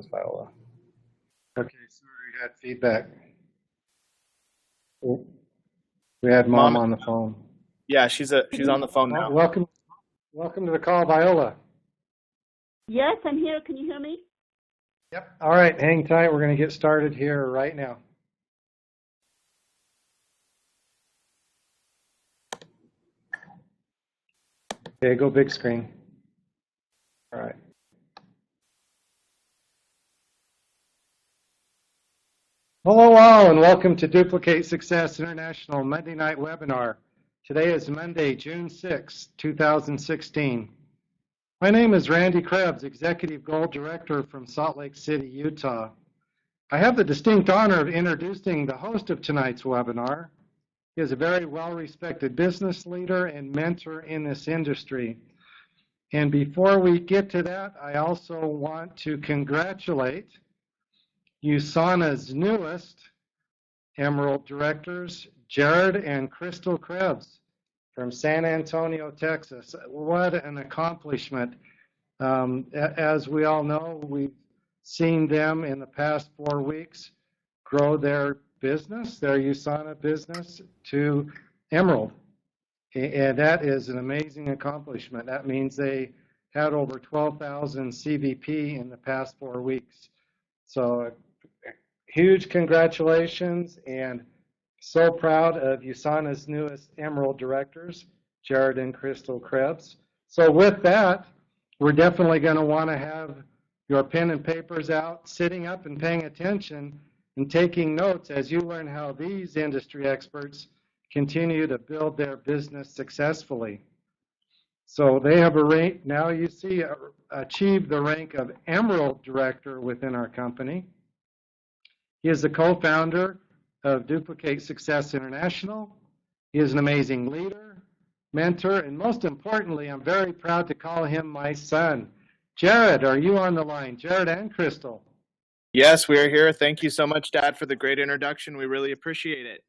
was Viola. Okay, sorry, we had feedback. We had Mom on the phone. Yeah, she's on the phone now. Welcome to the call, Viola. Yes, I'm here. Can you hear me? Yep. All right, hang tight. We're going to get started here right now. Okay, go big screen. All right. Hello all, and welcome to Duplicate Success International Monday Night Webinar. Today is Monday, June 6, 2016. My name is Randy Crebs, Executive Gold Director from Salt Lake City, Utah. I have the distinct honor of introducing the host of tonight's webinar. He is a very well-respected business leader and mentor in this industry. And before we get to that, I also want to congratulate USANA's newest Emerald Directors, Jared and Crystal Crebs from San Antonio, Texas. What an accomplishment. As we all know, we've seen them in the past 4 weeks grow their business, their USANA business, to Emerald. And that is an amazing accomplishment. That means they had over 12,000 CVP in the past 4 weeks. So huge congratulations, and so proud of USANA's newest Emerald Directors, Jared and Crystal Crebs. So with that, we're definitely going to want to have your pen and papers out, sitting up and paying attention and taking notes as you learn how these industry experts continue to build their business successfully. So they have now you see, achieved the rank of Emerald Director within our company. He is the co-founder of Duplicate Success International. He is an amazing leader, mentor, and most importantly, I'm very proud to call him my son. Jared, are you on the line? Jared and Crystal. Yes, we are here. Thank you so much, Dad, for the great introduction. We really appreciate it.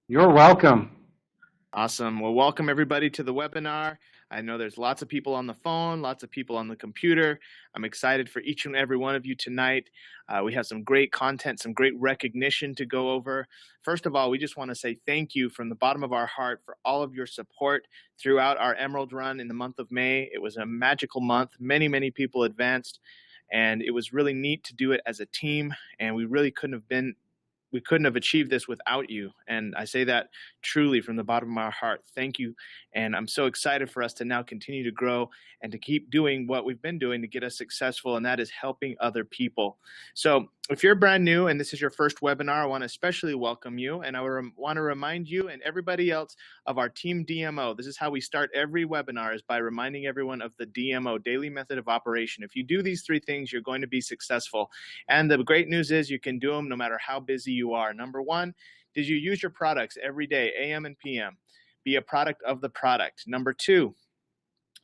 You're welcome. Awesome. Well, welcome everybody to the webinar. I know there's lots of people on the phone, lots of people on the computer. I'm excited for each and every one of you tonight. We have some great content, some great recognition to go over. First of all, we just want to say thank you from the bottom of our heart for all of your support throughout our Emerald Run in the month of May. It was a magical month. Many, many people advanced, and it was really neat to do it as a team, and we really couldn't have achieved this without you. And I say that truly from the bottom of my heart. Thank you. And I'm so excited for us to now continue to grow and to keep doing what we've been doing to get us successful, and that is helping other people. So if you're brand new and this is your first webinar, I want to especially welcome you. And I want to remind you and everybody else of our team DMO. This is how we start every webinar, is by reminding everyone of the DMO, Daily Method of Operation. If you do these 3 things, you're going to be successful. And the great news is you can do them no matter how busy you are. Number 1, did you use your products every day, AM and PM? Be a product of the product. Number 2,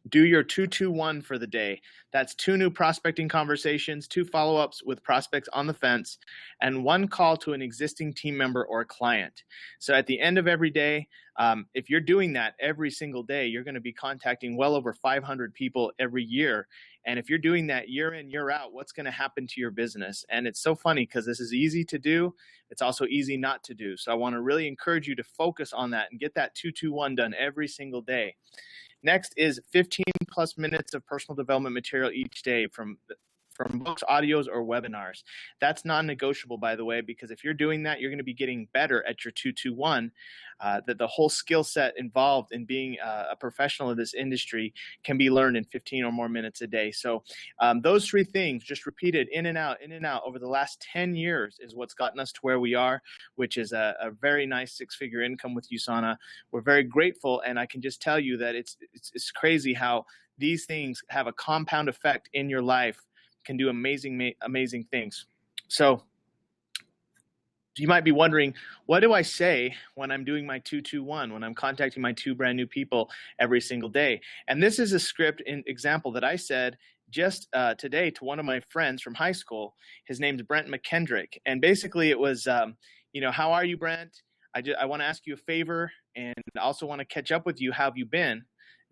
do your 2-2-1 for the day. That's 2 new prospecting conversations, 2 follow-ups with prospects on the fence, and 1 call to an existing team member or client. So at the end of every day, if you're doing that every single day, you're going to be contacting well over 500 people every year. And if you're doing that year in, year out, what's going to happen to your business? And it's so funny because this is easy to do. It's also easy not to do. So I want to really encourage you to focus on that and get that 2-2-1 done every single day. Next is 15 plus minutes of personal development material each day from books, audios, or webinars. That's non-negotiable, by the way, because if you're doing that, you're going to be getting better at your 2-2-1. That the whole skill set involved in being a professional in this industry can be learned in 15 or more minutes a day. So those 3 things just repeated in and out over the last 10 years is what's gotten us to where we are, which is a very nice 6-figure income with USANA. We're very grateful, and I can just tell you that it's crazy how these things have a compound effect in your life, can do amazing things. So you might be wondering, what do I say when I'm doing my 2-2-1, when I'm contacting my 2 brand new people every single day? And this is a script example that I said just today to one of my friends from high school. His name's Brent McKendrick. And basically it was, how are you, Brent? I want to ask you a favor, and also want to catch up with you. How have you been?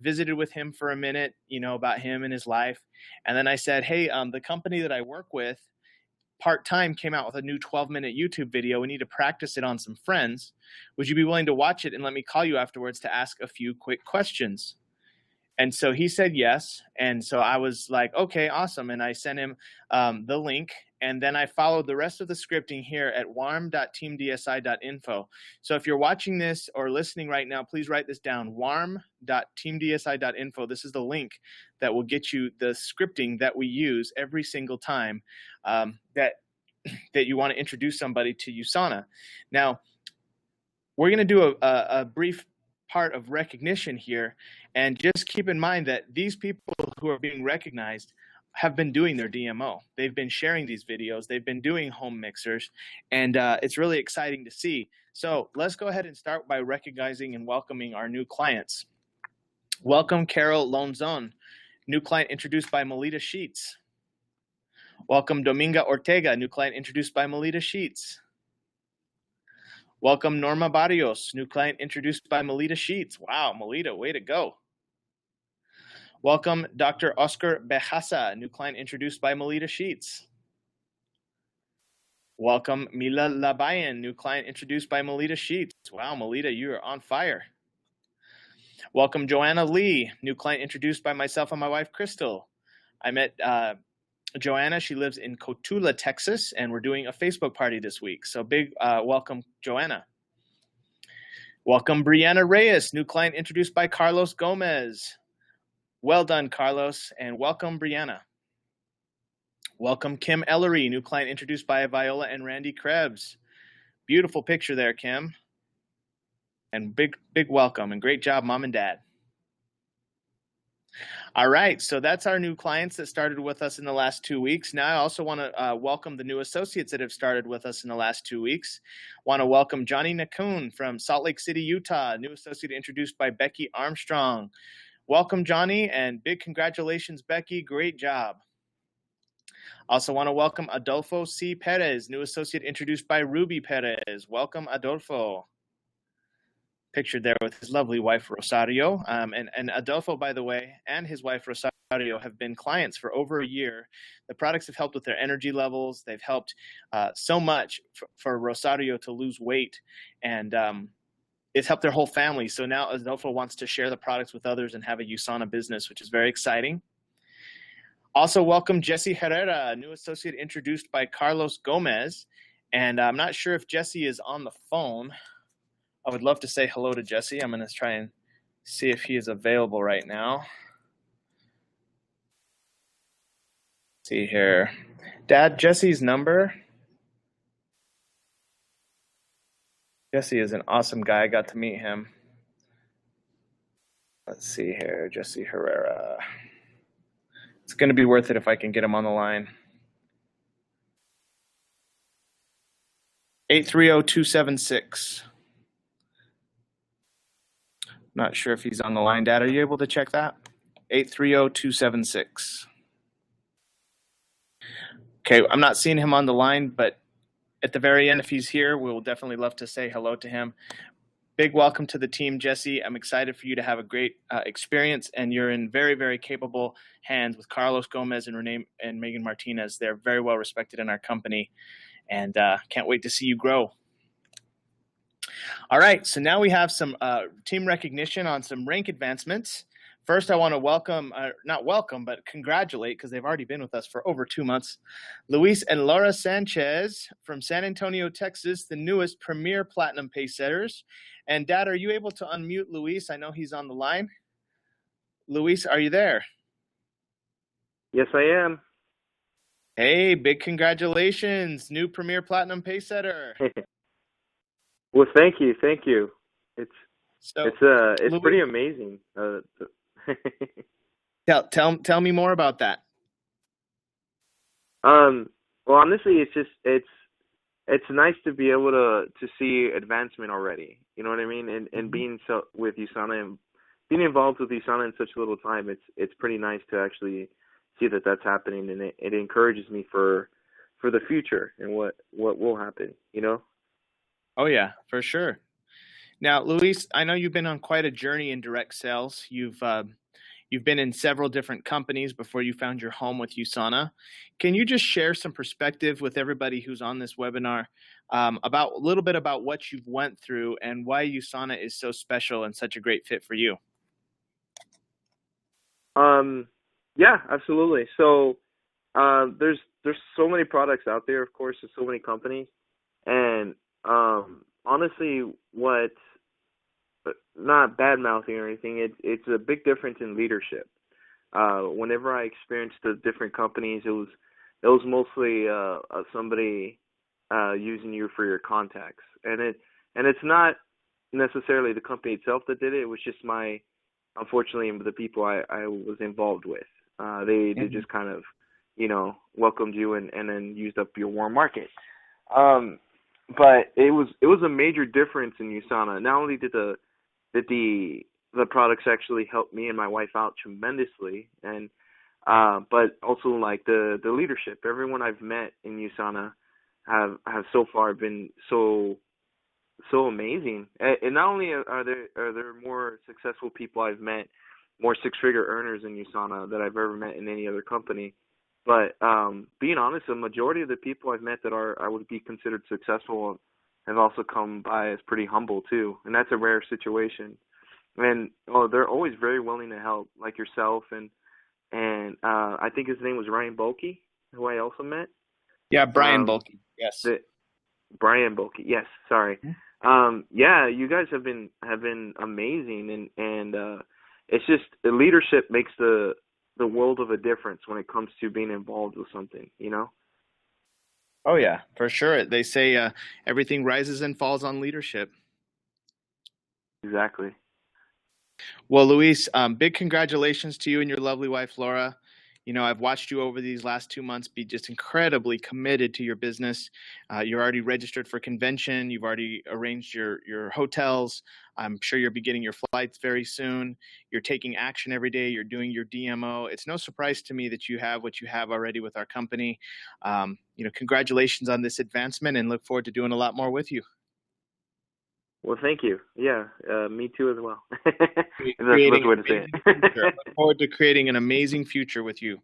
visited with him for a minute, about him and his life. And then I said, hey, the company that I work with part-time came out with a new 12-minute YouTube video. We need to practice it on some friends. Would you be willing to watch it and let me call you afterwards to ask a few quick questions? And so he said yes. And so I was like, okay, awesome. And I sent him the link. And then I followed the rest of the scripting here at warm.teamdsi.info. So if you're watching this or listening right now, please write this down, warm.teamdsi.info. This is the link that will get you the scripting that we use every single time that you want to introduce somebody to USANA. Now, we're going to do a brief part of recognition here. And just keep in mind that these people who are being recognized have been doing their DMO. They've been sharing these videos. They've been doing home mixers. And it's really exciting to see. So let's go ahead and start by recognizing and welcoming our new clients. Welcome, Carol Lonzon, new client introduced by Melita Sheets. Welcome, Dominga Ortega, new client introduced by Melita Sheets. Welcome, Norma Barrios, new client introduced by Melita Sheets. Wow, Melita, way to go. Welcome, Dr. Oscar Bejasa, new client introduced by Melita Sheets. Welcome, Mila Labayan, new client introduced by Melita Sheets. Wow, Melita, you are on fire. Welcome, Joanna Lee, new client introduced by myself and my wife, Crystal. I met Joanna. She lives in Cotulla, Texas, and we're doing a Facebook party this week. So big welcome, Joanna. Welcome, Brianna Reyes, new client introduced by Carlos Gomez. Well done, Carlos, and welcome, Brianna. Welcome, Kim Ellery, new client introduced by Viola and Randy Krebs. Beautiful picture there, Kim. And big welcome, and great job, Mom and Dad. All right, so that's our new clients that started with us in the last 2 weeks. Now I also want to welcome the new associates that have started with us in the last 2 weeks. Want to welcome Johnny Nakun from Salt Lake City, Utah, new associate introduced by Becky Armstrong. Welcome, Johnny, and big congratulations, Becky. Great job. Also want to welcome Adolfo C. Perez, new associate introduced by Ruby Perez. Welcome, Adolfo. Pictured there with his lovely wife, Rosario. And Adolfo, by the way, and his wife, Rosario, have been clients for over a year. The products have helped with their energy levels. They've helped so much for Rosario to lose weight, and it's helped their whole family. So now Adolfo wants to share the products with others and have a USANA business, which is very exciting. Also welcome Jesse Herrera, new associate introduced by Carlos Gomez. And I'm not sure if Jesse is on the phone. I would love to say hello to Jesse. I'm going to try and see if he is available right now. Let's see here. Dad, Jesse's number. Jesse is an awesome guy. I got to meet him. Let's see here. Jesse Herrera. It's going to be worth it if I can get him on the line. 830-276. Not sure if he's on the line. Dad, are you able to check that? 830-276. Okay, I'm not seeing him on the line, but at the very end, if he's here, we will definitely love to say hello to him. Big welcome to the team, Jesse. I'm excited for you to have a great experience, and you're in very, very capable hands with Carlos Gomez and Renee and Megan Martinez. They're very well respected in our company, and can't wait to see you grow. All right, so now we have some team recognition on some rank advancements. First, I want to welcome, not welcome, but congratulate, because they've already been with us for over 2 months, Luis and Laura Sanchez from San Antonio, Texas, the newest Premier Platinum Pace Setters. And Dad, are you able to unmute Luis? I know he's on the line. Luis, are you there? Yes, I am. Hey, big congratulations, new Premier Platinum Pace Setter. Well, thank you. It's Luis, pretty amazing. Tell me more about that. Well, honestly, it's nice to be able to see advancement already. You know what I mean? And being with USANA and being involved with USANA in such little time, it's pretty nice to actually see that that's happening, and it encourages me for the future and what will happen. You know? Oh yeah, for sure. Now, Luis, I know you've been on quite a journey in direct sales. You've been in several different companies before you found your home with USANA. Can you just share some perspective with everybody who's on this webinar about a little bit about what you've went through and why USANA is so special and such a great fit for you? Yeah, absolutely. So there's so many products out there, of course, there's so many companies, and honestly, what not bad mouthing or anything, it's a big difference in leadership. Whenever I experienced the different companies, it was mostly somebody using you for your contacts, and it's not necessarily the company itself that did it. It was just unfortunately, the people I was involved with. They just kind of, welcomed you and then used up your warm market. But it was a major difference in USANA. Not only did the products actually help me and my wife out tremendously, and but also like the leadership. Everyone I've met in USANA have so far been so amazing. And not only are there more successful people I've met, more six-figure earners in USANA that I've ever met in any other company, but being honest, the majority of the people I've met that I would be considered successful have also come by as pretty humble too, and that's a rare situation. And they're always very willing to help, like yourself, and I think his name was Ryan Bulkey, who I also met. Yeah, Brian Bulkey. Yes. Brian Bulkey. Yes. Sorry. Yeah, you guys have been amazing, and it's just the leadership makes the world of a difference when it comes to being involved with something, Oh yeah, for sure. They say everything rises and falls on leadership. Exactly. Well, Luis, big congratulations to you and your lovely wife, Laura. I've watched you over these last 2 months be just incredibly committed to your business. You're already registered for convention. You've already arranged your hotels. I'm sure you'll be getting your flights very soon. You're taking action every day. You're doing your DMO. It's no surprise to me that you have what you have already with our company. Congratulations on this advancement, and look forward to doing a lot more with you. Well, thank you. Yeah, me too as well. That's the best way to say it. Look forward to creating an amazing future with you.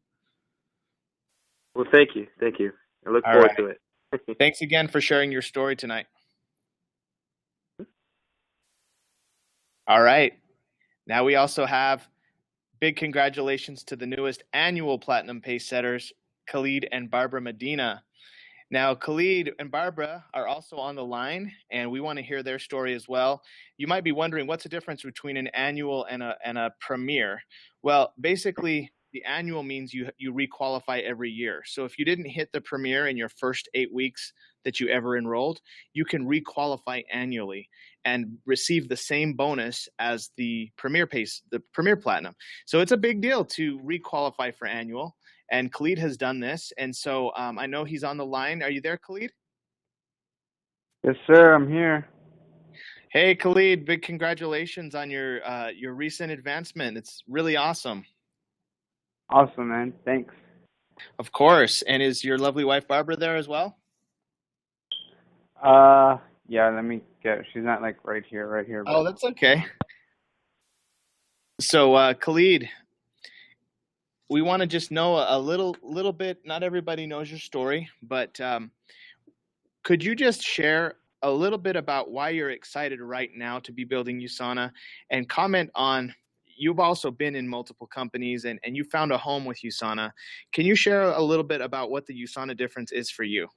Well, thank you. I look forward to it. Thanks again for sharing your story tonight. All right. Now we also have big congratulations to the newest annual Platinum Pace setters, Khalid and Barbara Medina. Now, Khalid and Barbara are also on the line, and we want to hear their story as well. You might be wondering, what's the difference between an annual and a premier? Well, basically, the annual means you requalify every year. So if you didn't hit the premier in your first 8 weeks that you ever enrolled, you can requalify annually and receive the same bonus as the premier pace, the premier platinum. So it's a big deal to requalify for annual. And Khalid has done this, and so I know he's on the line. Are you there, Khalid? Yes, sir. I'm here. Hey, Khalid! Big congratulations on your recent advancement. It's really awesome. Awesome, man. Thanks. Of course. And is your lovely wife Barbara there as well? Yeah. Let me get. She's not like right here. Oh, that's okay. So, Khalid, we want to just know a little bit. Not everybody knows your story, but could you just share a little bit about why you're excited right now to be building USANA, and comment on, you've also been in multiple companies and you found a home with USANA. Can you share a little bit about what the USANA difference is for you?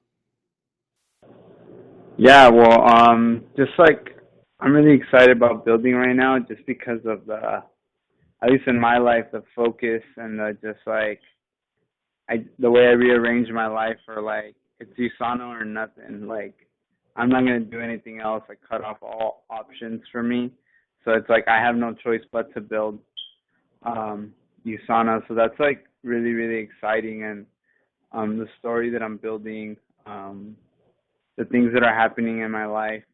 Yeah, well, just like I'm really excited about building right now, just because of at least in my life, the focus and the way I rearrange my life, or like it's USANA or nothing. Like I'm not gonna do anything else. I cut off all options for me, so it's like I have no choice but to build USANA. So that's like really, really exciting, and the story that I'm building, the things that are happening in my life,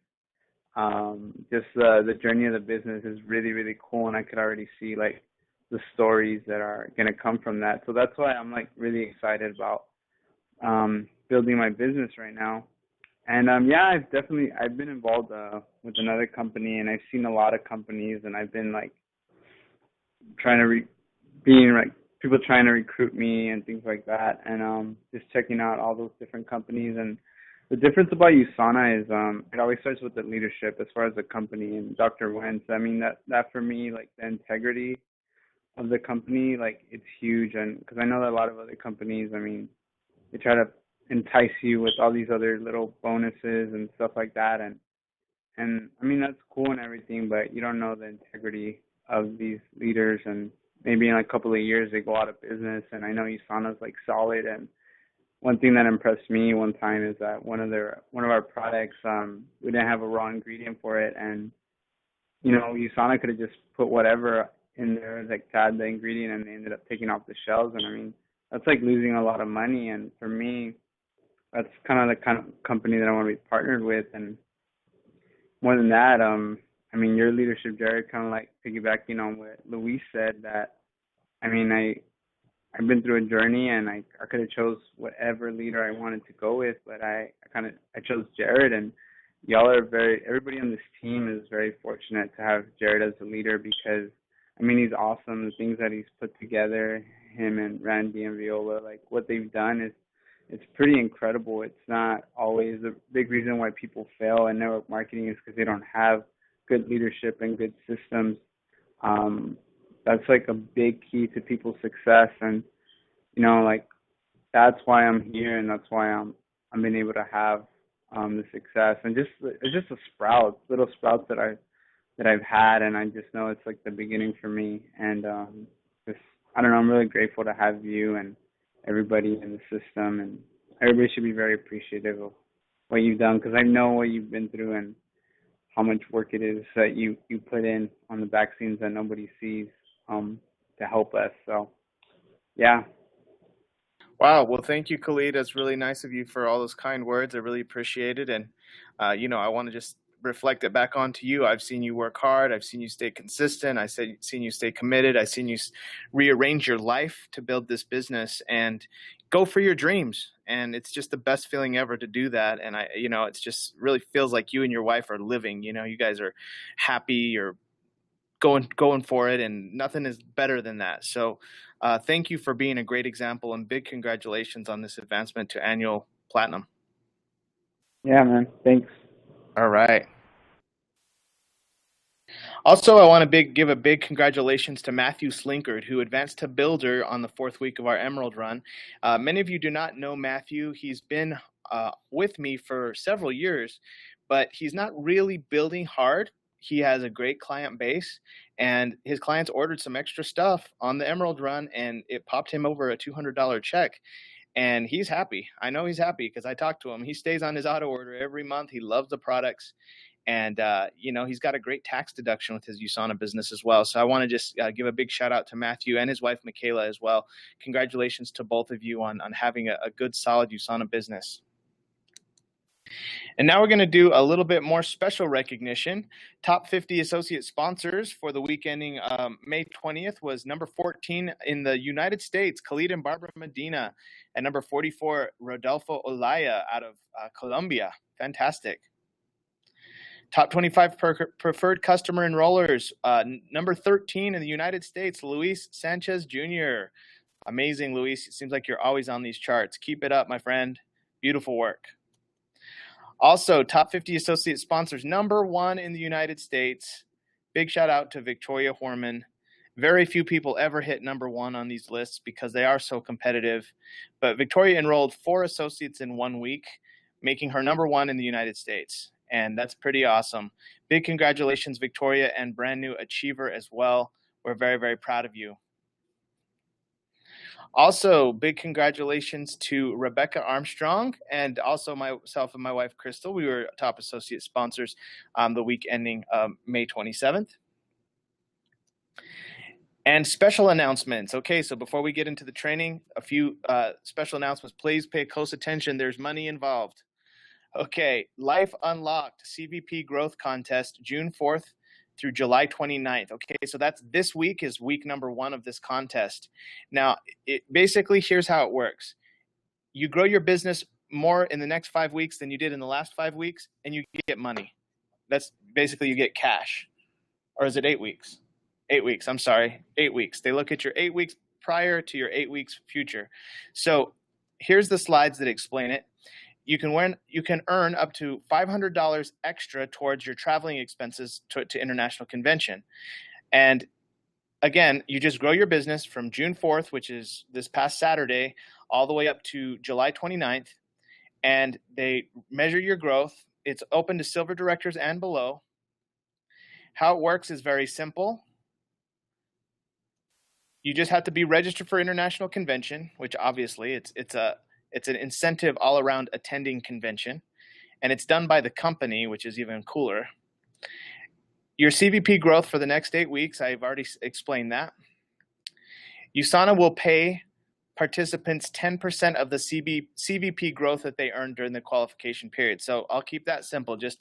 just the journey of the business is really, really cool, and I could already see like the stories that are going to come from that. So that's why I'm like really excited about building my business right now. And yeah, I've been involved with another company, and I've seen a lot of companies, and I've been like trying to being like people trying to recruit me and things like that, and just checking out all those different companies. And the difference about USANA is it always starts with the leadership as far as the company and Dr. Wentz. I mean that for me, like the integrity of the company, like it's huge. And because I know that a lot of other companies, I mean, they try to entice you with all these other little bonuses and stuff like that, and I mean that's cool and everything, but you don't know the integrity of these leaders, and maybe in a couple of years they go out of business. And I know USANA's like solid. And one thing that impressed me one time is that one of our products, we didn't have a raw ingredient for it, and you know, USANA could have just put whatever in there, like to add the ingredient, and they ended up taking off the shelves. And I mean, that's like losing a lot of money. And for me, that's kind of the kind of company that I want to be partnered with. And more than that, I mean, your leadership, Jared, kind of like piggybacking on what Luis said, that, I mean, I've been through a journey, and I could have chose whatever leader I wanted to go with, but I chose Jared. And everybody on this team is very fortunate to have Jared as a leader, because, I mean, he's awesome. The things that he's put together, him and Randy and Viola, like what they've done it's pretty incredible. It's not always a big reason why people fail in network marketing is because they don't have good leadership and good systems. That's like a big key to people's success. And, you know, like that's why I'm here, and that's why I'm been able to have the success. And it's just little sprouts that I've had, and I just know it's like the beginning for me. And I don't know, I'm really grateful to have you and everybody in the system, and everybody should be very appreciative of what you've done, because I know what you've been through and how much work it is that you put in on the back scenes that nobody sees to help us. So, yeah. Wow. Well, thank you, Khalid. That's really nice of you for all those kind words. I really appreciate it. And, you know, I want to just reflect it back onto you. I've seen you work hard. I've seen you stay consistent. I've seen you stay committed. I've seen you rearrange your life to build this business and go for your dreams. And it's just the best feeling ever to do that. And it's just really feels like you and your wife are living, you know, you guys are happy, you're going for it, and nothing is better than that. So thank you for being a great example, and big congratulations on this advancement to annual platinum. Yeah, man. Thanks. All right. Also, I want to give a big congratulations to Matthew Slinkard, who advanced to Builder on the 4th week of our Emerald run. Many of you do not know Matthew. He's been with me for several years, but he's not really building hard. He has a great client base, and his clients ordered some extra stuff on the Emerald run, and it popped him over a $200 check. And he's happy. I know he's happy because I talked to him. He stays on his auto order every month. He loves the products. And, he's got a great tax deduction with his USANA business as well. So I want to just give a big shout out to Matthew and his wife, Michaela, as well. Congratulations to both of you on having a good, solid USANA business. And now we're going to do a little bit more special recognition. Top 50 associate sponsors for the week ending May 20th was number 14 in the United States, Khalid and Barbara Medina, and number 44, Rodolfo Olaya out of Colombia. Fantastic. Top 25 preferred customer enrollers, number 13 in the United States, Luis Sanchez Jr. Amazing, Luis. It seems like you're always on these charts. Keep it up, my friend. Beautiful work. Also, top 50 associate sponsors, number 1 in the United States. Big shout out to Victoria Horman. Very few people ever hit number 1 on these lists because they are so competitive. But Victoria enrolled 4 associates in 1 week, making her number 1 in the United States. And that's pretty awesome. Big congratulations, Victoria, and brand new achiever as well. We're very, very proud of you. Also, big congratulations to Rebecca Armstrong and also myself and my wife, Crystal. We were top associate sponsors the week ending May 27th. And special announcements. Okay, so before we get into the training, a few special announcements. Please pay close attention. There's money involved. Okay, Life Unlocked CVP Growth Contest, June 4th through July 29th. Okay, so that's this week is week number 1 of this contest. Now, basically, here's how it works. You grow your business more in the next 5 weeks than you did in the last 5 weeks, and you get money. That's basically, you get cash. Or is it 8 weeks? 8 weeks, I'm sorry, 8 weeks. They look at your 8 weeks prior to your 8 weeks future. So here's the slides that explain it. You can earn up to $500 extra towards your traveling expenses to international convention. And again, you just grow your business from June 4th, which is this past Saturday, all the way up to July 29th. And they measure your growth. It's open to silver directors and below. How it works is very simple. You just have to be registered for international convention, which obviously it's an incentive all around attending convention, and it's done by the company, which is even cooler. Your CVP growth for the next 8 weeks, I've already explained that. USANA will pay participants 10% of the CVP growth that they earn during the qualification period. So I'll keep that simple. Just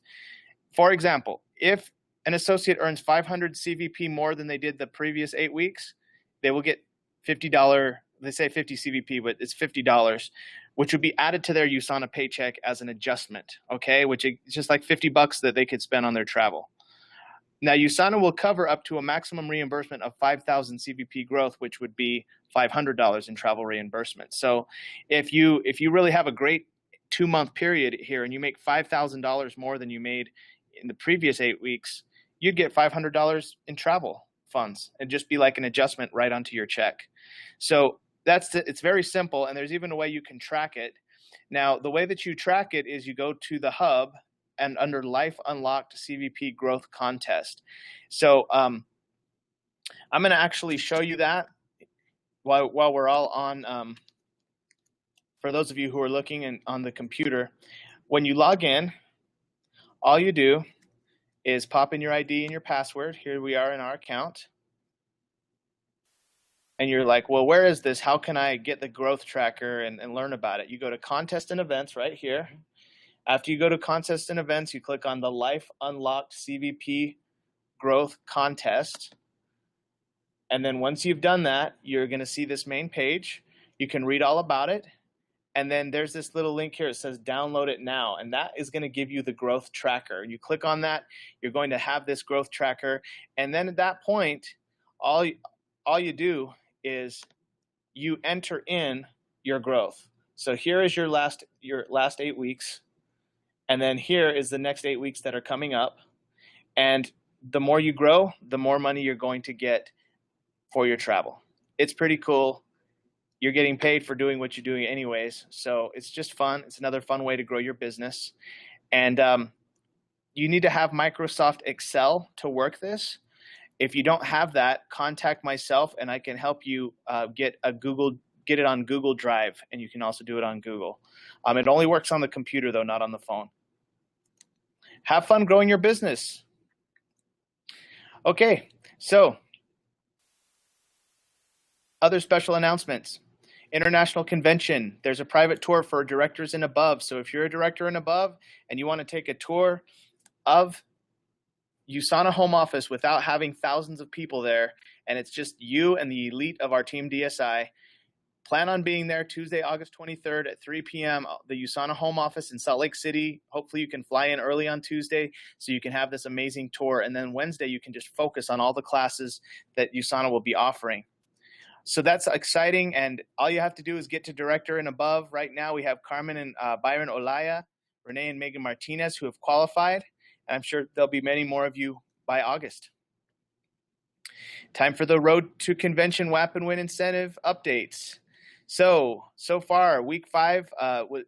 for example, if an associate earns 500 CVP more than they did the previous 8 weeks, they will get $50. They say 50 CVP, but it's $50, which would be added to their USANA paycheck as an adjustment, okay? Which is just like $50 that they could spend on their travel. Now, USANA will cover up to a maximum reimbursement of 5,000 CVP growth, which would be $500 in travel reimbursement. So if you really have a great 2-month period here and you make $5,000 more than you made in the previous 8 weeks, you'd get $500 in travel funds and just be like an adjustment right onto your check. So it's very simple, and there's even a way you can track it. Now, the way that you track it is you go to the hub and under Life Unlocked CVP Growth Contest. So I'm going to actually show you that while we're all on. For those of you who are looking on the computer, when you log in, all you do is pop in your ID and your password. Here we are in our account. And you're like, well, where is this? How can I get the growth tracker and learn about it? You go to Contest and Events right here. After you go to Contest and Events, you click on the Life Unlocked CVP Growth Contest. And then once you've done that, you're going to see this main page. You can read all about it. And then there's this little link here. It says download it now. And that is going to give you the growth tracker. You click on that, you're going to have this growth tracker. And then at that point, all you do is you enter in your growth. So here is your last 8 weeks. And then here is the next 8 weeks that are coming up. And the more you grow, the more money you're going to get for your travel. It's pretty cool. You're getting paid for doing what you're doing anyways. So it's just fun. It's another fun way to grow your business. And you need to have Microsoft Excel to work this. If you don't have that, contact myself and I can help you get it on Google Drive, and you can also do it on Google. It only works on the computer though, not on the phone. Have fun growing your business. Okay, so other special announcements. International Convention. There's a private tour for directors and above. So if you're a director and above and you want to take a tour of USANA home office without having thousands of people there, and it's just you and the elite of our team DSI, plan on being there Tuesday, August 23rd at 3 p.m., the USANA home office in Salt Lake City. Hopefully you can fly in early on Tuesday so you can have this amazing tour. And then Wednesday you can just focus on all the classes that USANA will be offering. So that's exciting, and all you have to do is get to director and above. Right now we have Carmen and Byron Olaya, Renee and Megan Martinez who have qualified. And I'm sure there'll be many more of you by August. Time for the Road to Convention WAP and Win incentive updates. So far, week 5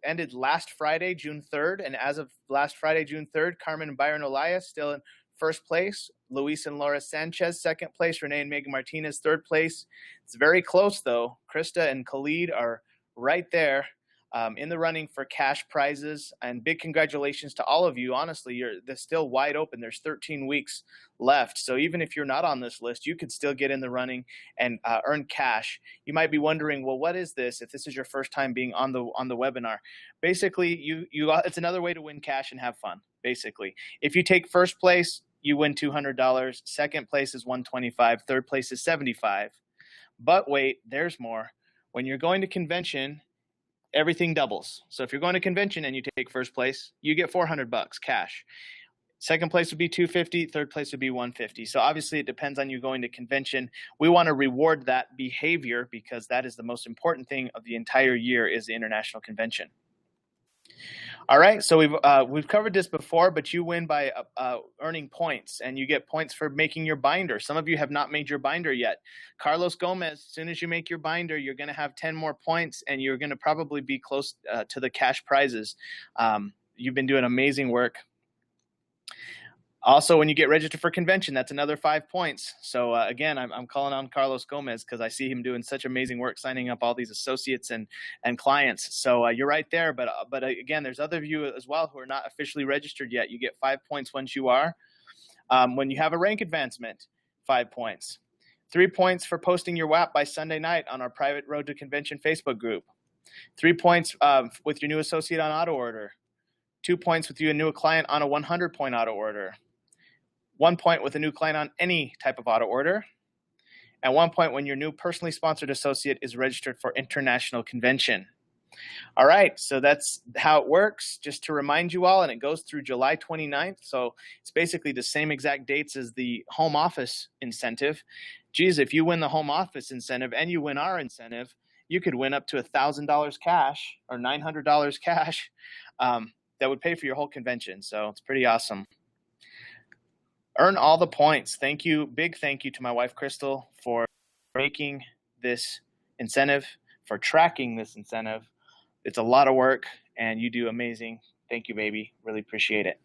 ended last Friday, June 3rd. And as of last Friday, June 3rd, Carmen and Byron Olaya still in first place. Luis and Laura Sanchez, second place. Renee and Megan Martinez, third place. It's very close, though. Krista and Khalid are right there in the running for cash prizes. And big congratulations to all of you. Honestly, they're still wide open. There's 13 weeks left. So even if you're not on this list, you could still get in the running and earn cash. You might be wondering, well, what is this? If this is your first time being on the webinar, basically, it's another way to win cash and have fun. Basically, if you take first place, you win $200. Second place is $125. Third place is $75. But wait, there's more. When you're going to convention, everything doubles. So if you're going to convention and you take first place, you get $400 cash. Second place would be $250. Third place would be $150. So obviously it depends on you going to convention. We want to reward that behavior because that is the most important thing of the entire year is the international convention. All right, so we've covered this before, but you win by earning points, and you get points for making your binder. Some of you have not made your binder yet. Carlos Gomez, as soon as you make your binder, you're going to have 10 more points, and you're going to probably be close to the cash prizes. You've been doing amazing work. Also, when you get registered for convention, that's another 5 points. So again, I'm calling on Carlos Gomez because I see him doing such amazing work signing up all these associates and clients. So you're right there. But again, there's other of you as well who are not officially registered yet. You get 5 points once you are. When you have a rank advancement, 5 points. 3 points for posting your WAP by Sunday night on our private Road to Convention Facebook group. 3 points with your new associate on auto order. 2 points with your new client on a 100-point auto order. 1 point with a new client on any type of auto order, and 1 point when your new personally sponsored associate is registered for international convention. All right, so that's how it works. Just to remind you all, and it goes through July 29th, so it's basically the same exact dates as the home office incentive. Geez, if you win the home office incentive and you win our incentive, you could win up to $1,000 cash or $900 cash that would pay for your whole convention, so it's pretty awesome. Earn all the points. Thank you. Big thank you to my wife, Crystal, for making this incentive, for tracking this incentive. It's a lot of work, and you do amazing. Thank you, baby. Really appreciate it.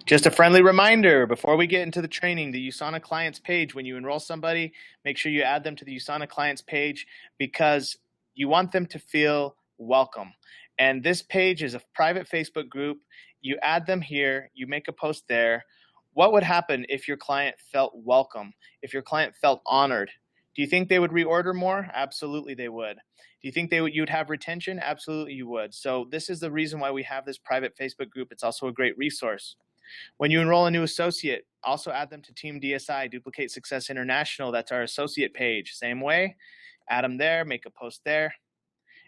Just a friendly reminder, before we get into the training, the USANA clients page, when you enroll somebody, make sure you add them to the USANA clients page because you want them to feel welcome. And this page is a private Facebook group. You add them here, you make a post there. What would happen if your client felt welcome, if your client felt honored? Do you think they would reorder more? Absolutely they would. Do you think you'd have retention? Absolutely you would. So this is the reason why we have this private Facebook group. It's also a great resource. When you enroll a new associate, also add them to Team DSI, Duplicate Success International. That's our associate page. Same way, add them there, make a post there.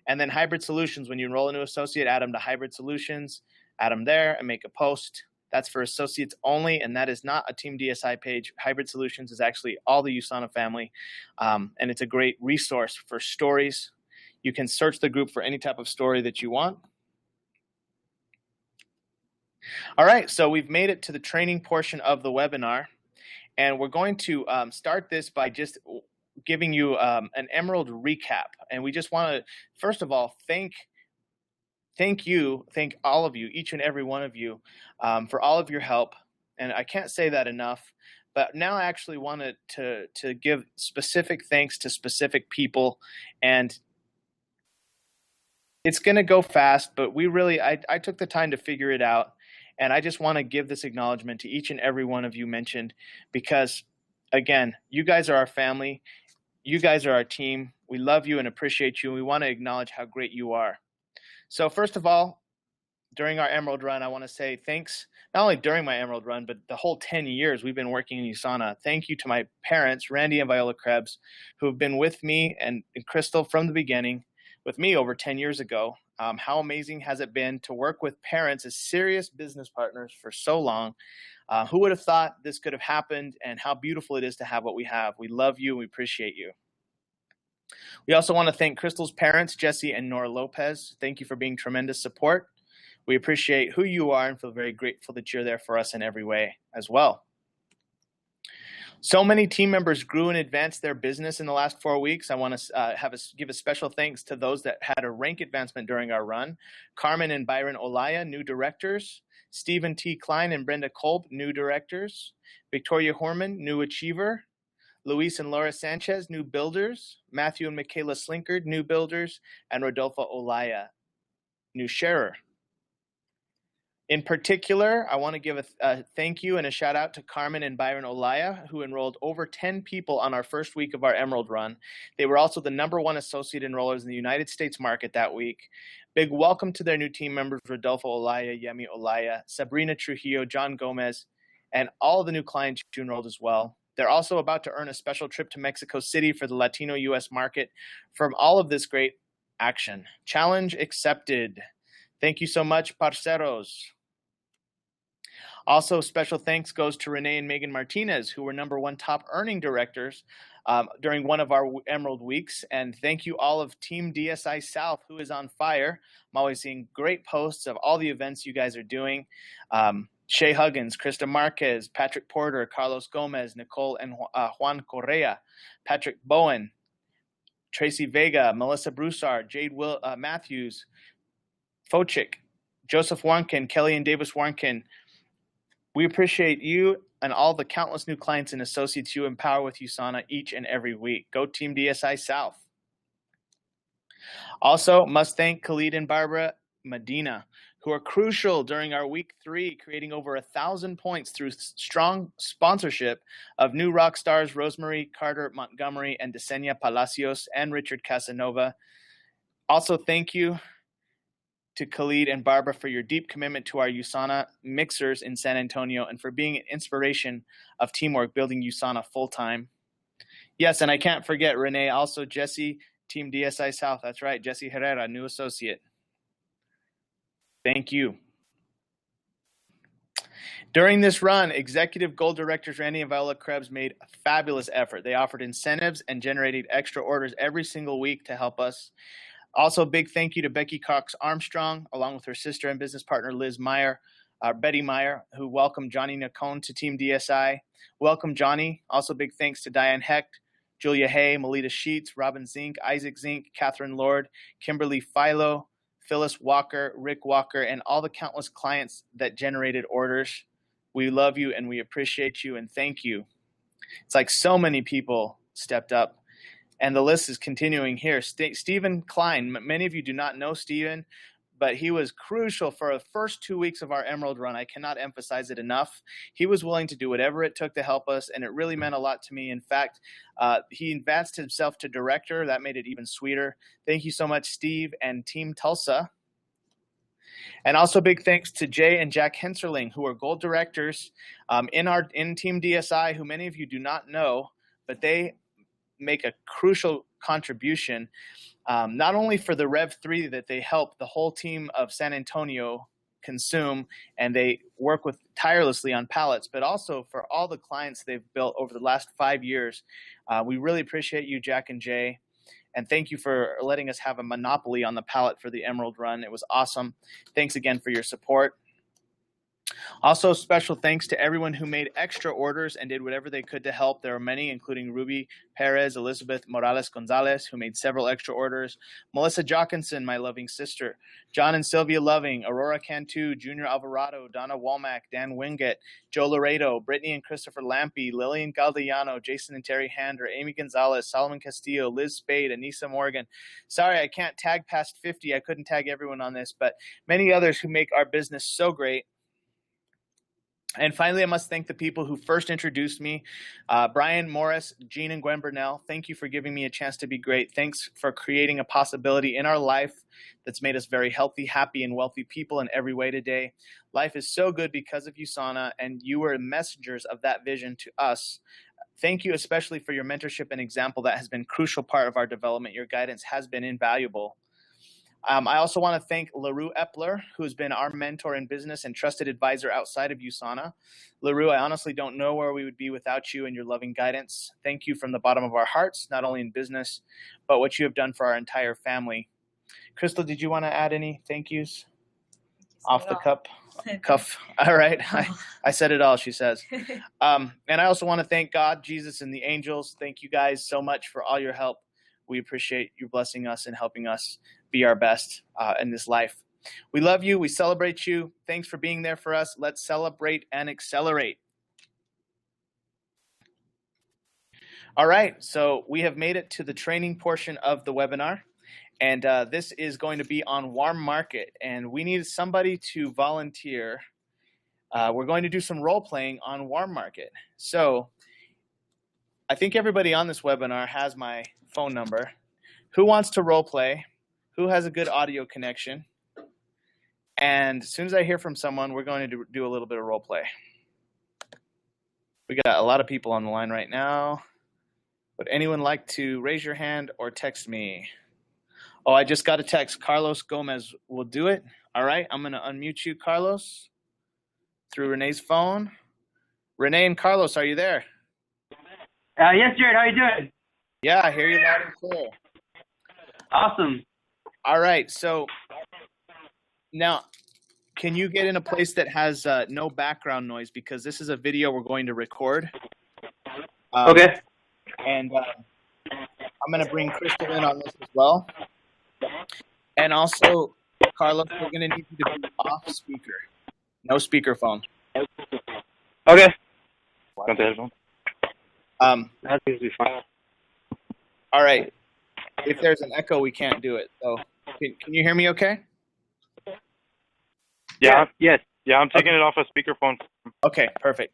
And then Hybrid Solutions, when you enroll a new associate, add them to Hybrid Solutions. Add them there and make a post. That's for associates only, and that is not a Team DSI page. Hybrid Solutions is actually all the USANA family, and it's a great resource for stories. You can search the group for any type of story that you want. All right, so we've made it to the training portion of the webinar, and we're going to start this by just giving you an Emerald recap. And we just want to, first of all, thank all of you, each and every one of you, for all of your help. And I can't say that enough, but now I actually wanted to give specific thanks to specific people. And it's going to go fast, but I took the time to figure it out. And I just want to give this acknowledgement to each and every one of you mentioned, because again, you guys are our family. You guys are our team. We love you and appreciate you. And we want to acknowledge how great you are. So first of all, during our Emerald run, I want to say thanks, not only during my Emerald run, but the whole 10 years we've been working in USANA. Thank you to my parents, Randy and Viola Krebs, who have been with me and Crystal from the beginning, with me over 10 years ago. How amazing has it been to work with parents as serious business partners for so long? Who would have thought this could have happened, and how beautiful it is to have what we have. We love you and we appreciate you. We also want to thank Crystal's parents, Jesse and Nora Lopez. Thank you for being tremendous support. We appreciate who you are and feel very grateful that you're there for us in every way as well. So many team members grew and advanced their business in the last 4 weeks. I want to give a special thanks to those that had a rank advancement during our run. Carmen and Byron Olaya, new directors. Stephen T. Klein and Brenda Kolb, new directors. Victoria Horman, new achiever. Luis and Laura Sanchez, new builders. Matthew and Michaela Slinkard, new builders. And Rodolfo Olaya, new sharer. In particular, I want to give a thank you and a shout out to Carmen and Byron Olaya, who enrolled over 10 people on our first week of our Emerald run. They were also the #1 associate enrollers in the United States market that week. Big welcome to their new team members, Rodolfo Olaya, Yemi Olaya, Sabrina Trujillo, John Gomez, and all of the new clients you enrolled as well. They're also about to earn a special trip to Mexico City for the Latino U.S. market from all of this great action. Challenge accepted. Thank you so much, parceros. Also, special thanks goes to Renee and Megan Martinez, who were #1 top earning directors during one of our Emerald Weeks. And thank you all of Team DSI South, who is on fire. I'm always seeing great posts of all the events you guys are doing. Shay Huggins, Krista Marquez, Patrick Porter, Carlos Gomez, Nicole and Juan Correa, Patrick Bowen, Tracy Vega, Melissa Broussard, Jade Matthews, Fochik, Joseph Warnkin, Kelly and Davis Warnkin. We appreciate you and all the countless new clients and associates you empower with USANA each and every week. Go Team DSI South. Also, must thank Khalid and Barbara Medina, who are crucial during our week 3, creating over 1,000 points through strong sponsorship of new rock stars Rosemary Carter Montgomery and Desenia Palacios and Richard Casanova. Also, thank you to Khalid and Barbara for your deep commitment to our USANA mixers in San Antonio and for being an inspiration of teamwork building USANA full-time. Yes, and I can't forget Renee, also Jesse, Team DSI South. That's right, Jesse Herrera, new associate. Thank you. During this run, Executive Gold Directors Randy and Viola Krebs made a fabulous effort. They offered incentives and generated extra orders every single week to help us. Also, a big thank you to Becky Cox Armstrong, along with her sister and business partner, Betty Meyer, who welcomed Johnny Nacone to Team DSI. Welcome, Johnny. Also, big thanks to Diane Hecht, Julia Hay, Melita Sheets, Robin Zink, Isaac Zink, Catherine Lord, Kimberly Philo, Phyllis Walker, Rick Walker, and all the countless clients that generated orders. We love you and we appreciate you and thank you. It's like so many people stepped up. And the list is continuing here. Stephen Klein, many of you do not know Stephen, but he was crucial for the first 2 weeks of our Emerald run. I cannot emphasize it enough. He was willing to do whatever it took to help us, and it really meant a lot to me. In fact, he advanced himself to director. That made it even sweeter. Thank you so much, Steve and Team Tulsa. And also big thanks to Jay and Jack Henserling, who are gold directors in Team DSI, who many of you do not know, but they make a crucial contribution, not only for the Rev 3 that they help the whole team of San Antonio consume, and they work with tirelessly on pallets, but also for all the clients they've built over the last 5 years. We really appreciate you, Jack and Jay, and thank you for letting us have a monopoly on the pallet for the Emerald run. It was awesome. Thanks again for your support. Also, special thanks to everyone who made extra orders and did whatever they could to help. There are many, including Ruby Perez, Elizabeth Morales Gonzalez, who made several extra orders, Melissa Jockinson, my loving sister, John and Sylvia Loving, Aurora Cantu, Junior Alvarado, Donna Walmack, Dan Wingett, Joe Laredo, Brittany and Christopher Lampe, Lillian Galdiano, Jason and Terry Hander, Amy Gonzalez, Solomon Castillo, Liz Spade, Anissa Morgan. Sorry, I can't tag past 50. I couldn't tag everyone on this, but many others who make our business so great. And finally, I must thank the people who first introduced me, Brian Morris, Jean, and Gwen Burnell. Thank you for giving me a chance to be great. Thanks for creating a possibility in our life that's made us very healthy, happy, and wealthy people in every way today. Life is so good because of USANA, and you were messengers of that vision to us. Thank you especially for your mentorship and example. That has been a crucial part of our development. Your guidance has been invaluable. I also want to thank LaRue Epler, who's been our mentor in business and trusted advisor outside of USANA. LaRue, I honestly don't know where we would be without you and your loving guidance. Thank you from the bottom of our hearts, not only in business, but what you have done for our entire family. Crystal, did you want to add any thank yous? Off the cuff. All right. I said it all, she says. And I also want to thank God, Jesus, and the angels. Thank you guys so much for all your help. We appreciate you blessing us and helping us be our best in this life. We love you. We celebrate you. Thanks for being there for us. Let's celebrate and accelerate. All right. So we have made it to the training portion of the webinar. And this is going to be on warm market. And we need somebody to volunteer. We're going to do some role playing on warm market. So I think everybody on this webinar has my phone number. Who wants to role play? Who has a good audio connection? And as soon as I hear from someone, we're going to do a little bit of role play. We got a lot of people on the line right now. Would anyone like to raise your hand or text me? Oh, I just got a text. Carlos Gomez will do it. All right, I'm going to unmute you, Carlos, through Renee's phone. Renee and Carlos, are you there? Yes, Jared. How are you doing? Yeah, I hear you loud and clear. Awesome. All right, so now can you get in a place that has no background noise, because this is a video we're going to record. Okay. And I'm going to bring Crystal in on this as well. And also, Carlos, we're going to need you to be off speaker. No speakerphone. Okay. That seems to be fine. All right. If there's an echo, we can't do it. So can you hear me okay? Yeah. Yes. Yeah, I'm taking it off a speakerphone. Okay, perfect.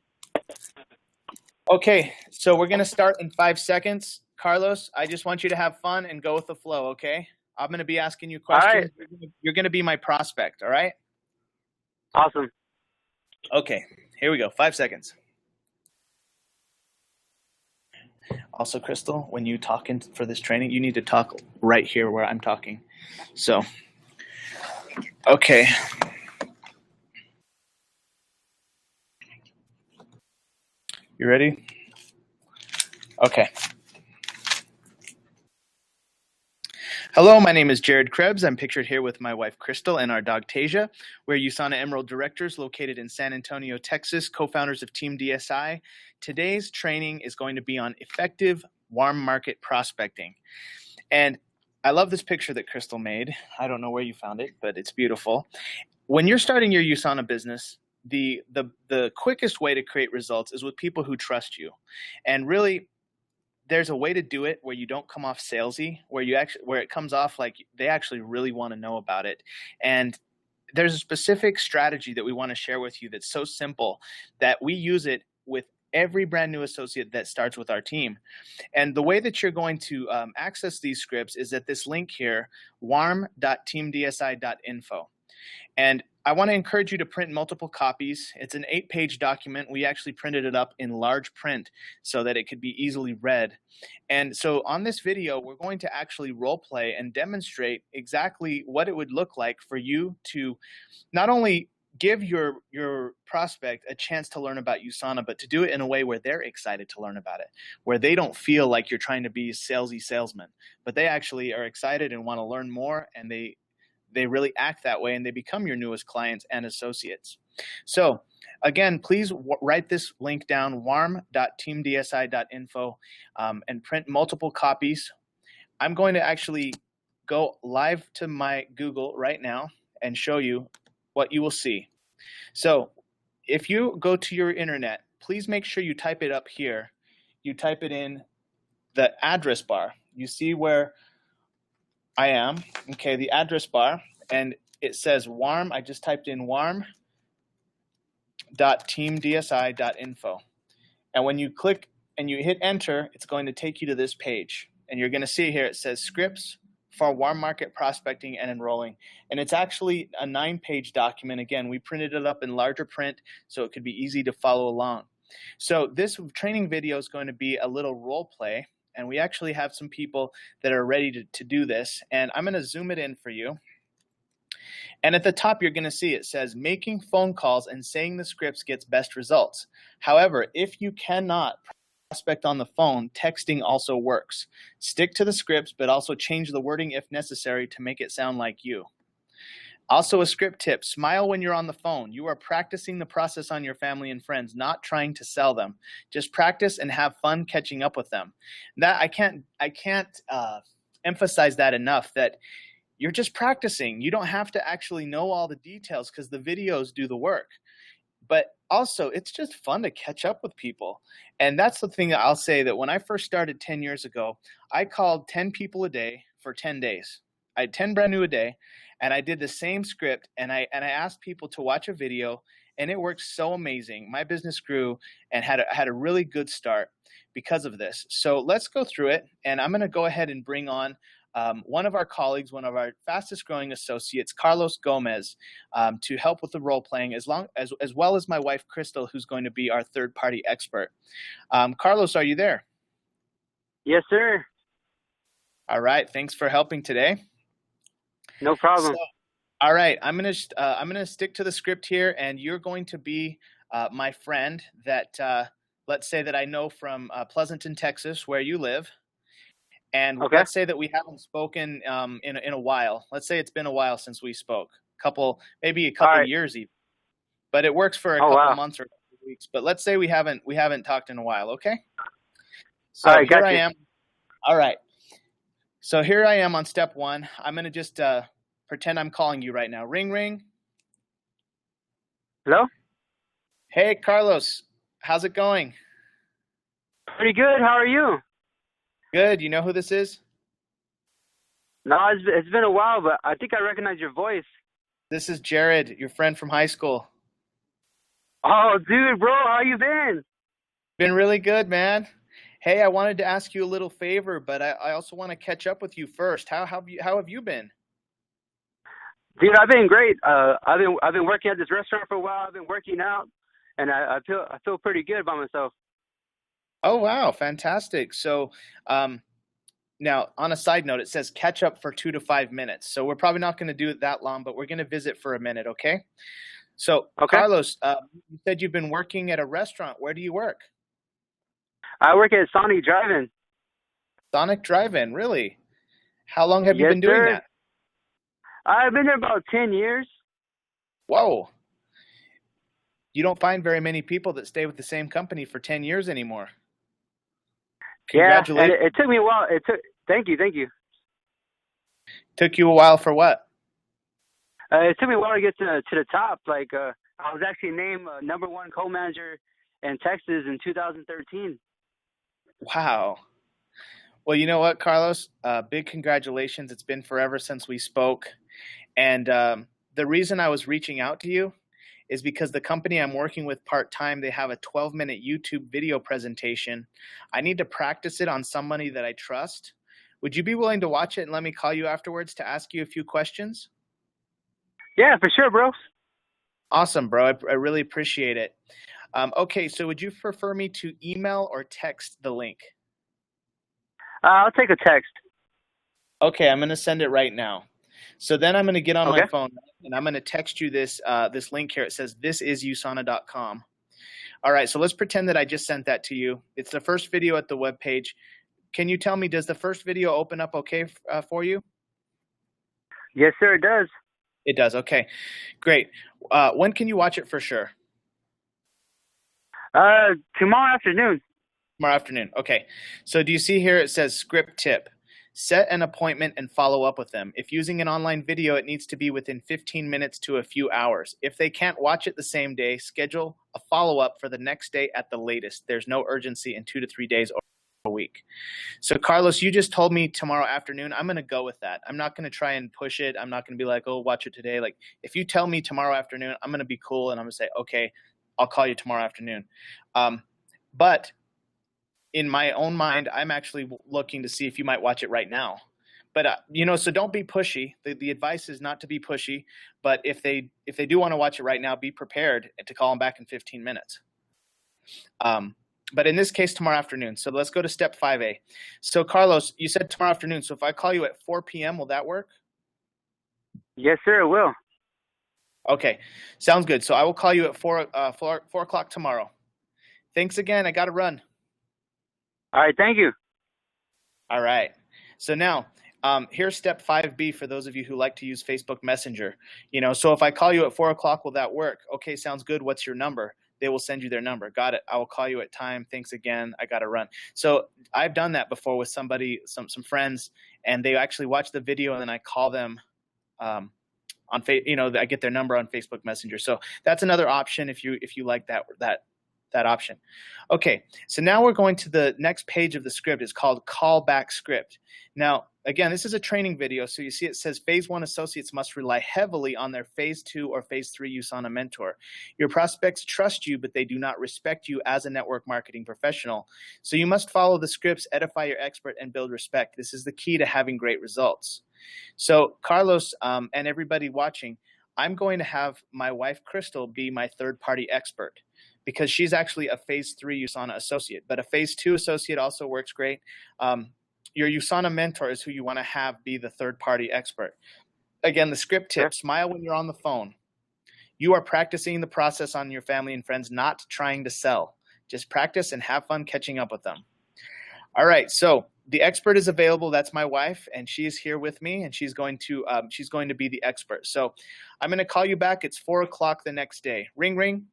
Okay, so we're going to start in 5 seconds. Carlos, I just want you to have fun and go with the flow, okay? I'm going to be asking you questions. All right. You're going to be my prospect, all right? Awesome. Okay, here we go. 5 seconds. Also, Crystal, when you talk for this training, you need to talk right here where I'm talking. So, okay. You ready? Okay. Hello, my name is Jared Crebs. I'm pictured here with my wife, Crystal, and our dog, Tasia. We're USANA Emerald Directors located in San Antonio, Texas, co-founders of Team DSI. Today's training is going to be on effective warm market prospecting. And I love this picture that Crystal made. I don't know where you found it, but it's beautiful. When you're starting your USANA business, the quickest way to create results is with people who trust you. And really, there's a way to do it where you don't come off salesy, where it comes off like they actually really want to know about it. And there's a specific strategy that we want to share with you that's so simple that we use it with every brand new associate that starts with our team. And the way that you're going to access these scripts is at this link here, warm.teamdsi.info. And I want to encourage you to print multiple copies. It's an 8-page document. We actually printed it up in large print so that it could be easily read. And so on this video, we're going to actually role play and demonstrate exactly what it would look like for you to not only give your prospect a chance to learn about USANA, but to do it in a way where they're excited to learn about it, where they don't feel like you're trying to be a salesy salesman, but they actually are excited and want to learn more, and they really act that way, and they become your newest clients and associates. So again, please write this link down, warm.teamdsi.info, and print multiple copies. I'm going to actually go live to my Google right now and show you what you will see. So if you go to your internet, please make sure you type it up here. You type it in the address bar. You see where I am, okay, the address bar, and it says warm. I just typed in warm.teamdsi.info. And when you click and you hit enter, it's going to take you to this page. And you're going to see here, it says scripts for warm market prospecting and enrolling. And it's actually a 9-page document. Again, we printed it up in larger print so it could be easy to follow along. So this training video is going to be a little role play. And we actually have some people that are ready to do this. And I'm going to zoom it in for you. And at the top, you're going to see it says making phone calls and saying the scripts gets best results. However, if you cannot prospect on the phone, texting also works. Stick to the scripts, but also change the wording if necessary to make it sound like you. Also, a script tip, smile when you're on the phone. You are practicing the process on your family and friends, not trying to sell them. Just practice and have fun catching up with them. That I can't emphasize that enough, that you're just practicing. You don't have to actually know all the details because the videos do the work. But also, it's just fun to catch up with people. And that's the thing that I'll say, that when I first started 10 years ago, I called 10 people a day for 10 days. I had 10 brand new a day, and I did the same script, and I asked people to watch a video, and it worked so amazing. My business grew and had a really good start because of this. So let's go through it, and I'm going to go ahead and bring on one of our colleagues, one of our fastest growing associates, Carlos Gomez, to help with the role playing, as well as my wife, Crystal, who's going to be our third party expert. Carlos, are you there? Yes, sir. All right. Thanks for helping today. No problem. So, all right. I'm gonna stick to the script here, and you're going to be my friend that let's say that I know from Pleasanton, Texas, where you live. And Okay. let's say that we haven't spoken in a while. Let's say it's been a while since we spoke, maybe a couple All right. years even. But it works for a couple months or weeks. But let's say we haven't talked in a while, okay? So All right, here gotcha. I am. All right. So here I am on step one. I'm gonna just pretend I'm calling you right now. Ring, ring. Hello? Hey, Carlos. How's it going? Pretty good. How are you? Good. You know who this is? No, it's been a while, but I think I recognize your voice. This is Jared, your friend from high school. Oh, dude, bro, how you been? Been really good, man. Hey, I wanted to ask you a little favor, but I also want to catch up with you first. How have you been? Dude, I've been great. I've been working at this restaurant for a while. I've been working out, and I feel pretty good by myself. Oh, wow. Fantastic. So, now on a side note, it says catch up for 2 to 5 minutes. So we're probably not going to do it that long, but we're going to visit for a minute. Okay. So Okay. Carlos, you said you've been working at a restaurant. Where do you work? I work at Sonic Drive-In. Sonic Drive-In. Really? How long have you Yes, been doing sir. that? I've been there about 10 years. Whoa. You don't find very many people that stay with the same company for 10 years anymore. Yeah, Congratulations. and it took me a while. Thank you. Took you a while for what? It took me a while to get to the top. I was actually named #1 co-manager in Texas in 2013. Wow. Well, you know what, Carlos? Big congratulations. It's been forever since we spoke. And the reason I was reaching out to you is because the company I'm working with part-time, they have a 12-minute YouTube video presentation. I need to practice it on somebody that I trust. Would you be willing to watch it and let me call you afterwards to ask you a few questions? Yeah, for sure, bro. Awesome, bro. I really appreciate it. Okay, so would you prefer me to email or text the link? I'll take a text. Okay, I'm going to send it right now. So then I'm going to get on my Okay. phone and I'm going to text you this link here. It says this is USANA.com. All right, so let's pretend that I just sent that to you. It's the first video at the webpage. Can you tell me, does the first video open up okay for you? Yes, sir, it does. It does. Okay, great. When can you watch it for sure? Tomorrow afternoon. Tomorrow afternoon. Okay. So do you see here it says script tip? Set an appointment and follow up with them. If using an online video, it needs to be within 15 minutes to a few hours. If they can't watch it the same day, schedule a follow-up for the next day at the latest. There's no urgency in 2 to 3 days or a week. So Carlos, you just told me tomorrow afternoon. I'm going to go with that. I'm not going to try and push it. I'm not going to be like, oh, watch it today. Like if you tell me tomorrow afternoon, I'm going to be cool and I'm going to say, okay, I'll call you tomorrow afternoon. But in my own mind, I'm actually looking to see if you might watch it right now. But, so don't be pushy. The advice is not to be pushy. But if they do want to watch it right now, be prepared to call them back in 15 minutes. But in this case, tomorrow afternoon. So let's go to step 5A. So, Carlos, you said tomorrow afternoon. So if I call you at 4 p.m., will that work? Yes, sir, it will. Okay. Sounds good. So I will call you at 4 o'clock tomorrow. Thanks again. I got to run. All right, thank you. All right. So now, here's step 5B for those of you who like to use Facebook Messenger. So if I call you at 4 o'clock, will that work? Okay, sounds good. What's your number? They will send you their number. Got it. I will call you at time. Thanks again. I got to run. So I've done that before with somebody, some friends, and they actually watch the video and then I call them on I get their number on Facebook Messenger. So that's another option if you like that that option. Okay, so now we're going to the next page of the script. It's called Callback Script. Now, again, this is a training video, so you see it says Phase 1 associates must rely heavily on their Phase 2 or Phase 3 USANA mentor. Your prospects trust you, but they do not respect you as a network marketing professional. So you must follow the scripts, edify your expert, and build respect. This is the key to having great results. So Carlos and everybody watching, I'm going to have my wife, Crystal, be my third-party expert because she's actually a Phase 3 USANA associate, but a Phase 2 associate also works great. Your USANA mentor is who you want to have be the third-party expert. Again, the script tip, smile when you're on the phone. You are practicing the process on your family and friends, not trying to sell. Just practice and have fun catching up with them. All right, so the expert is available. That's my wife, and she is here with me, and she's going to be the expert. So I'm going to call you back. It's 4 o'clock the next day. Ring, ring.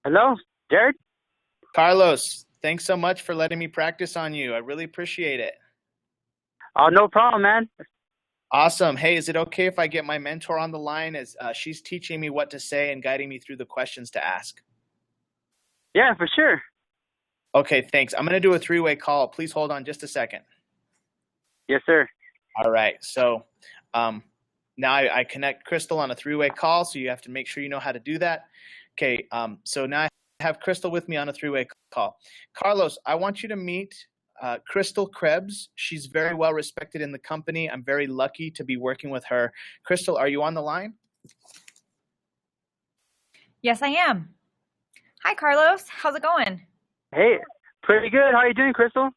Hello, Jared? Carlos, thanks so much for letting me practice on you. I really appreciate it. Oh, no problem, man. Awesome. Hey, is it okay if I get my mentor on the line as she's teaching me what to say and guiding me through the questions to ask? Yeah, for sure. Okay, thanks. I'm going to do a three-way call. Please hold on just a second. Yes, sir. All right. So now I connect Crystal on a three-way call, so you have to make sure you know how to do that. Okay, so now I have Crystal with me on a three-way call. Carlos, I want you to meet Crystal Crebs. She's very well respected in the company. I'm very lucky to be working with her. Crystal, are you on the line? Yes, I am. Hi, Carlos. How's it going? Hey, pretty good. How are you doing, Crystal?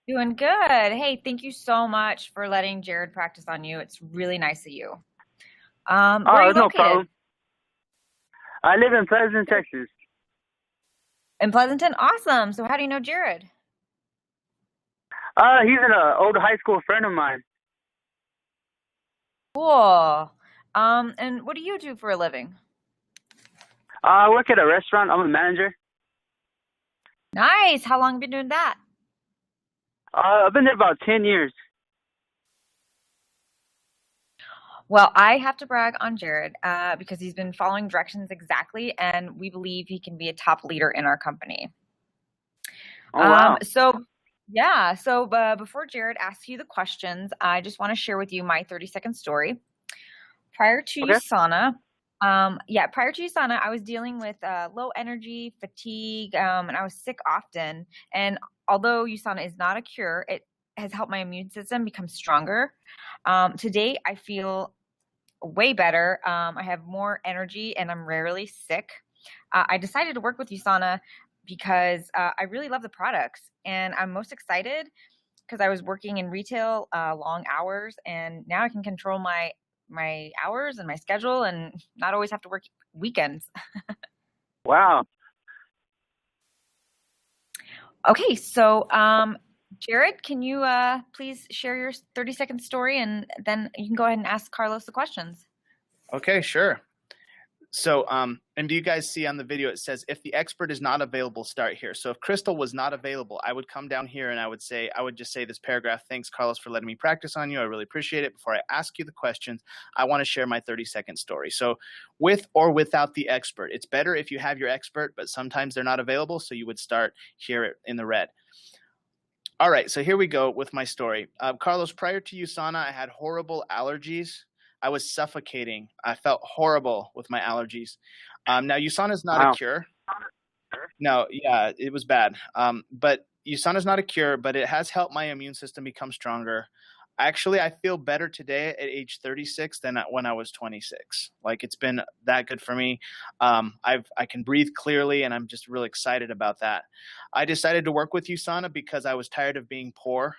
Doing good. Hey, thank you so much for letting Jared practice on you. It's really nice of you. Where are you no located? problem. I live in Pleasant, Texas. In Pleasanton? Awesome. So how do you know Jared? He's an old high school friend of mine. Cool. And what do you do for a living? I work at a restaurant. I'm a manager. Nice. How long have you been doing that? I've been there about 10 years. Well, I have to brag on Jared because he's been following directions exactly, and we believe he can be a top leader in our company. Oh, wow. So before Jared asks you the questions, I just want to share with you my 30-second story. Prior to USANA, I was dealing with low energy, fatigue, and I was sick often. And although USANA is not a cure, it has helped my immune system become stronger. Today, I feel way better. I have more energy, and I'm rarely sick. I decided to work with USANA because I really love the products, and I'm most excited because I was working in retail long hours, and now I can control my hours and my schedule and not always have to work weekends. Wow. Okay, so Jared, can you please share your 30-second story, and then you can go ahead and ask Carlos the questions. Okay, sure. So, and do you guys see on the video, it says, if the expert is not available, start here. So if Crystal was not available, I would come down here and I would just say this paragraph, thanks, Carlos, for letting me practice on you. I really appreciate it. Before I ask you the questions, I want to share my 30-second story. So with or without the expert, it's better if you have your expert, but sometimes they're not available. So you would start here in the red. All right, so here we go with my story. Carlos, prior to USANA, I had horrible allergies. I was suffocating. I felt horrible with my allergies. Now, USANA is not a cure. No, yeah, it was bad. But USANA is not a cure, but it has helped my immune system become stronger. Actually, I feel better today at age 36 than when I was 26. Like, it's been that good for me. I can breathe clearly, and I'm just really excited about that. I decided to work with USANA because I was tired of being poor.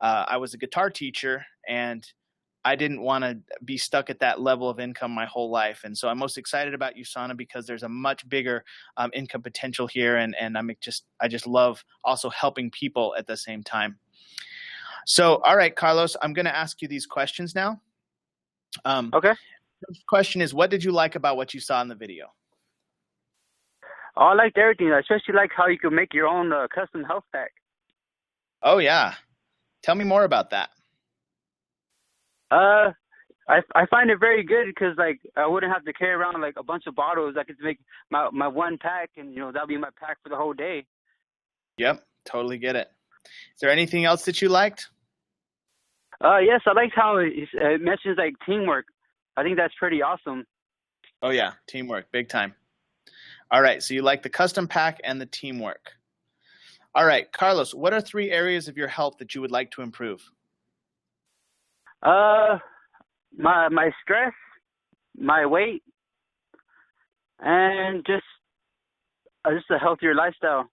I was a guitar teacher, and I didn't want to be stuck at that level of income my whole life. And so I'm most excited about USANA because there's a much bigger income potential here. And I just love also helping people at the same time. So, all right, Carlos, I'm going to ask you these questions now. Okay. First question is, what did you like about what you saw in the video? Oh, I liked everything. I especially like how you could make your own custom health pack. Oh, yeah. Tell me more about that. I I find it very good because like I wouldn't have to carry around like a bunch of bottles. I could make my one pack, and that'll be my pack for the whole day. Yep, totally get it. Is there anything else that you liked? Yes, I liked how it mentions like teamwork. I think that's pretty awesome. Oh yeah, teamwork, big time. All right, so you like the custom pack and the teamwork. All right, Carlos, what are 3 areas of your health that you would like to improve? My stress, my weight, and just a healthier lifestyle.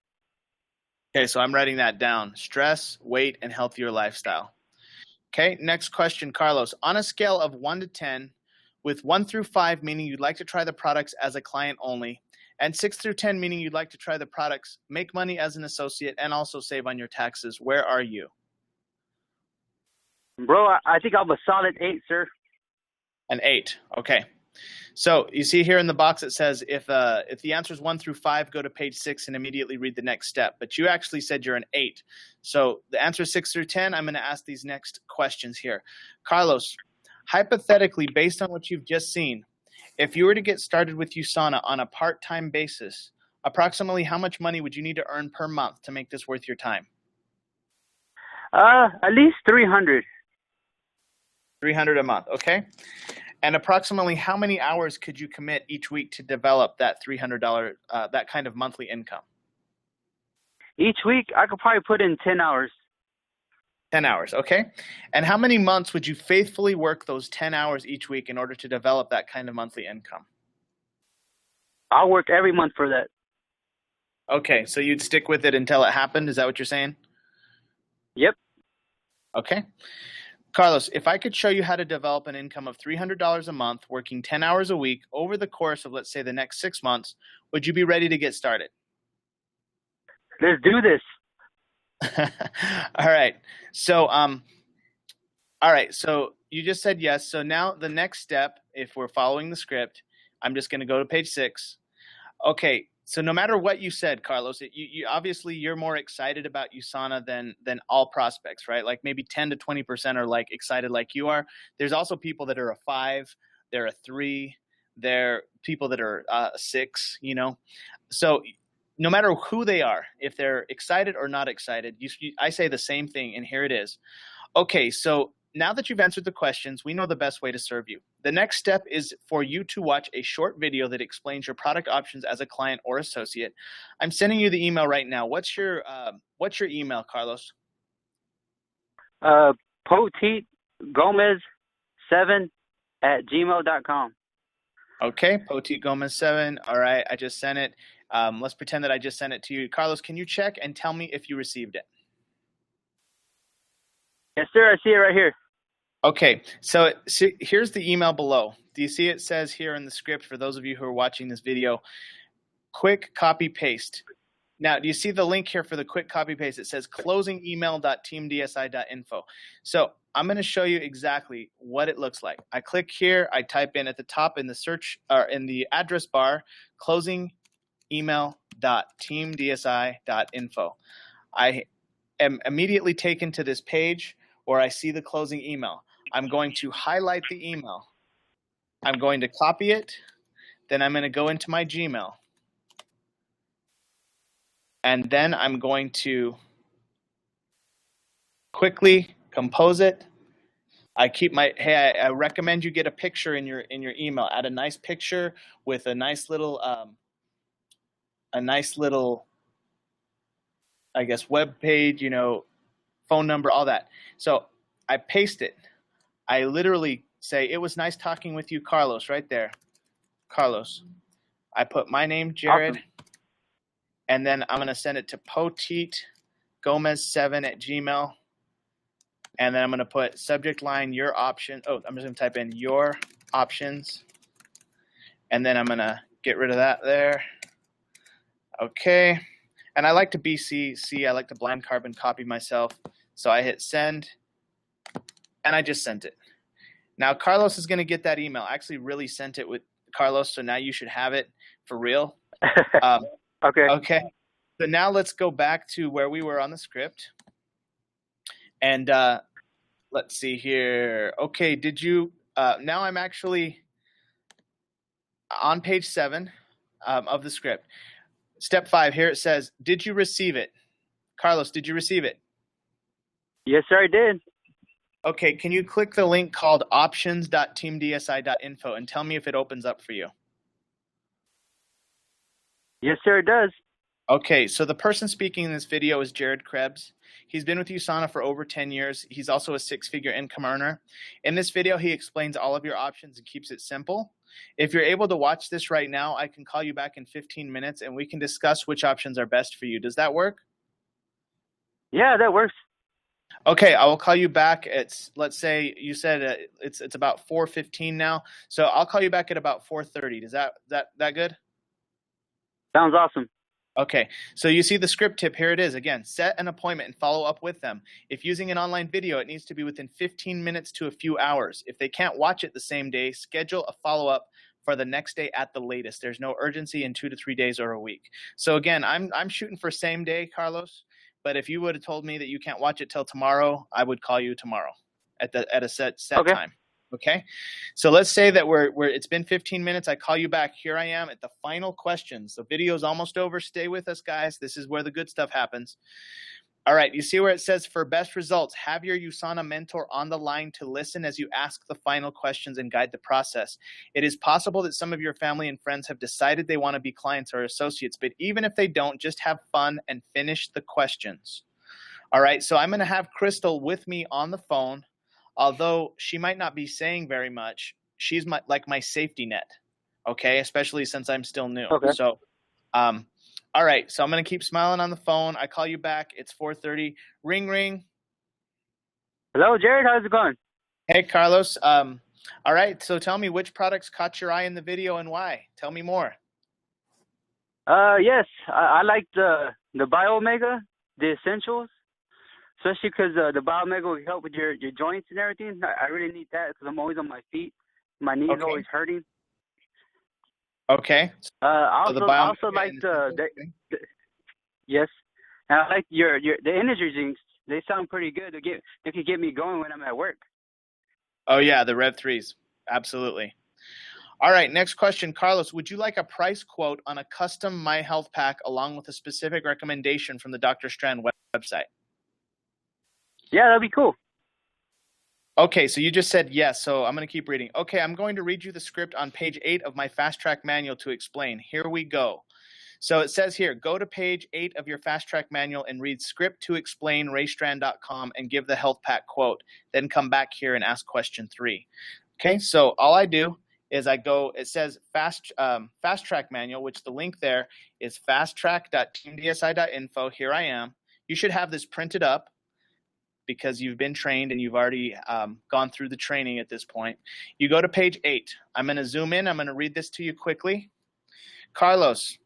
Okay, so I'm writing that down. Stress, weight, and healthier lifestyle. Okay, next question, Carlos. On a scale of 1 to 10, with 1 through 5 meaning you'd like to try the products as a client only, and 6 through 10 meaning you'd like to try the products, make money as an associate, and also save on your taxes, where are you? Bro, I think I'm a solid 8, sir. An 8, okay. So you see here in the box it says if the answer is 1 through 5, go to page 6 and immediately read the next step. But you actually said you're an 8. So the answer is 6 through 10. I'm going to ask these next questions here. Carlos, hypothetically, based on what you've just seen, if you were to get started with USANA on a part-time basis, approximately how much money would you need to earn per month to make this worth your time? At least 300. 300 a month, okay. And approximately how many hours could you commit each week to develop that $300, that kind of monthly income? Each week, I could probably put in 10 hours. 10 hours, okay. And how many months would you faithfully work those 10 hours each week in order to develop that kind of monthly income? I'll work every month for that. Okay, so you'd stick with it until it happened? Is that what you're saying? Yep. Okay. Carlos, if I could show you how to develop an income of $300 a month, working 10 hours a week over the course of, let's say, the next 6 months, would you be ready to get started? Let's do this. All right. So, So you just said yes. So now the next step, if we're following the script, I'm just going to go to page 6. Okay. So no matter what you said, Carlos, you obviously you're more excited about USANA than all prospects, right? Like maybe 10 to 20% are like excited like you are. There's also people that are a 5, they're a 3, they're people that are a 6, So no matter who they are, if they're excited or not excited, I say the same thing, and here it is. Okay, so now that you've answered the questions, we know the best way to serve you. The next step is for you to watch a short video that explains your product options as a client or associate. I'm sending you the email right now. What's your email, Carlos? PoteetGomez7@gmail.com. Okay, PoteetGomez7. All right, I just sent it. Let's pretend that I just sent it to you. Carlos, can you check and tell me if you received it? Yes, sir. I see it right here. Okay, so here's the email below. Do you see it says here in the script, for those of you who are watching this video, quick copy paste. Now, do you see the link here for the quick copy paste? It says closingemail.teamdsi.info. So I'm going to show you exactly what it looks like. I click here. I type in at the top in the search or in the address bar, closingemail.teamdsi.info. I am immediately taken to this page where I see the closing email. I'm going to highlight the email. I'm going to copy it. Then I'm going to go into my Gmail. And then I'm going to quickly compose it. I recommend you get a picture in your email. Add a nice picture with a nice little I guess web page, phone number, all that. So I paste it. I literally say, "It was nice talking with you, Carlos," right there. Carlos. I put my name, Jared, awesome. And then I'm going to send it to PoteetGomez7@gmail. And then I'm going to put subject line, your option. Oh, I'm just going to type in your options. And then I'm going to get rid of that there. Okay. And I like to BCC. I like to blind carbon copy myself. So I hit send, and I just sent it. Now, Carlos is going to get that email. I actually really sent it with Carlos, so now you should have it for real. Okay. So now let's go back to where we were on the script. And let's see here. Okay, did you now I'm actually on page 7 of the script. Step 5, here it says, did you receive it? Carlos, did you receive it? Yes, sir, I did. Okay, can you click the link called options.teamdsi.info and tell me if it opens up for you? Yes, sir, it does. Okay, so the person speaking in this video is Jared Crebs. He's been with USANA for over 10 years. He's also a 6-figure income earner. In this video, he explains all of your options and keeps it simple. If you're able to watch this right now, I can call you back in 15 minutes and we can discuss which options are best for you. Does that work? Yeah, that works. Okay, I will call you back at, let's say you said it's about 4:15 now. So I'll call you back at about 4:30. Is that good? Sounds awesome. Okay, so you see the script tip, here it is. Again, set an appointment and follow up with them. If using an online video, it needs to be within 15 minutes to a few hours. If they can't watch it the same day, schedule a follow-up for the next day at the latest. There's no urgency in 2 to 3 days or a week. So again, I'm shooting for same day, Carlos, but if you would have told me that you can't watch it till tomorrow, I would call you tomorrow at a set Okay. time. Okay, so let's say that it's been 15 minutes. I call you back. Here I am at the final questions. The video's almost over. Stay with us, guys. This is where the good stuff happens. All right, you see where it says for best results, have your USANA mentor on the line to listen as you ask the final questions and guide the process. It is possible that some of your family and friends have decided they want to be clients or associates, but even if they don't, just have fun and finish the questions. All right, so I'm going to have Crystal with me on the phone. Although she might not be saying very much, she's like my safety net, okay, especially since I'm still new. Okay. So, all right, so I'm going to keep smiling on the phone. I call you back. It's 4:30. Ring, ring. Hello, Jared. How's it going? Hey, Carlos. All right, so tell me which products caught your eye in the video and why. Tell me more. Yes, I like the BioOmega, the essentials. Especially because the BioOmega will help with your joints and everything. I really need that because I'm always on my feet. My knees Okay. always hurting. Okay. I So the also BioOmega like and the yes, and I like the energy drinks. They sound pretty good. They could get me going when I'm at work. Oh yeah, the Rev 3s. Absolutely. All right, next question. Carlos, would you like a price quote on a custom My Health Pack along with a specific recommendation from the Dr. Strand website? Yeah, that'd be cool. Okay, so you just said yes, so I'm going to keep reading. Okay, I'm going to read you the script on page 8 of my Fast Track Manual to explain. Here we go. So it says here, go to page 8 of your Fast Track Manual and read script to explain raystrand.com and give the health pack quote. Then come back here and ask question 3. Okay, so all I do is I go, it says Fast Track Manual, which the link there is fasttrack.teamdsi.info. Here I am. You should have this printed up, because you've been trained and you've already gone through the training at this point. You go to page 8. I'm going to zoom in. I'm going to read this to you quickly. Carlos,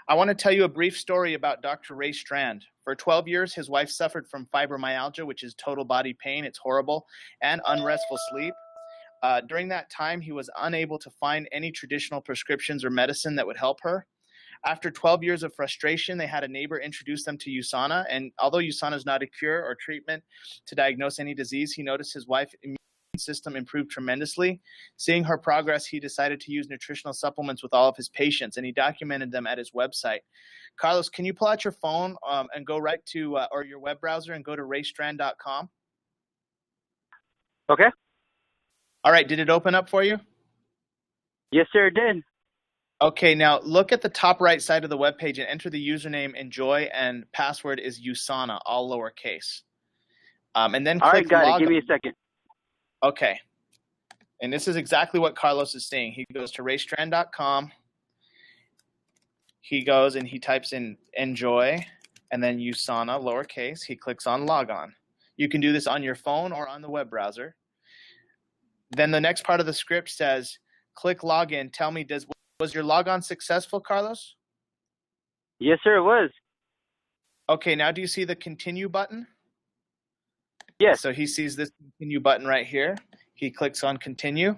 I want to tell you a brief story about Dr. Ray Strand. For 12 years, his wife suffered from fibromyalgia, which is total body pain. It's horrible, and unrestful sleep. During that time, he was unable to find any traditional prescriptions or medicine that would help her. After 12 years of frustration, they had a neighbor introduce them to USANA. And although USANA is not a cure or treatment to diagnose any disease, he noticed his wife's immune system improved tremendously. Seeing her progress, he decided to use nutritional supplements with all of his patients, and he documented them at his website. Carlos, can you pull out your phone and go right to, or your web browser and go to raystrand.com? Okay. All right, did it open up for you? Yes, sir, it did. Okay, now look at the top right side of the web page and enter the username Enjoy, and password is USANA, all lowercase. And then All click right, got log it. Give me on. a second. Okay. And this is exactly what Carlos is saying. He goes to raystrand.com. He goes and he types in Enjoy and then USANA, lowercase. He clicks on log on. You can do this on your phone or on the web browser. Then the next part of the script says, click login. Tell me, was your logon successful, Carlos? Yes, sir, it was. Okay, now do you see the continue button? Yes. So he sees this continue button right here. He clicks on continue.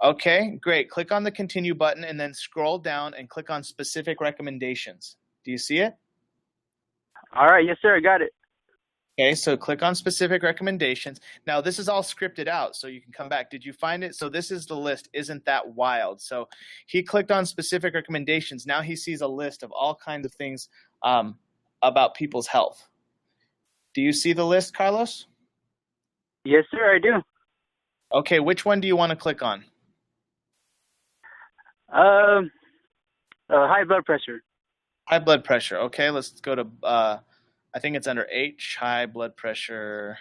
Okay, great. Click on the continue button and then scroll down and click on specific recommendations. Do you see it? All right, yes, sir, I got it. Okay, so click on specific recommendations. Now this is all scripted out, so you can come back. Did you find it? So this is the list. Isn't that wild? So he clicked on specific recommendations. Now he sees a list of all kinds of things about people's health. Do you see the list, Carlos? Yes, sir, I do. Okay, which one do you want to click on? High blood pressure. High blood pressure. Okay, let's go to, I think it's under H, high blood pressure.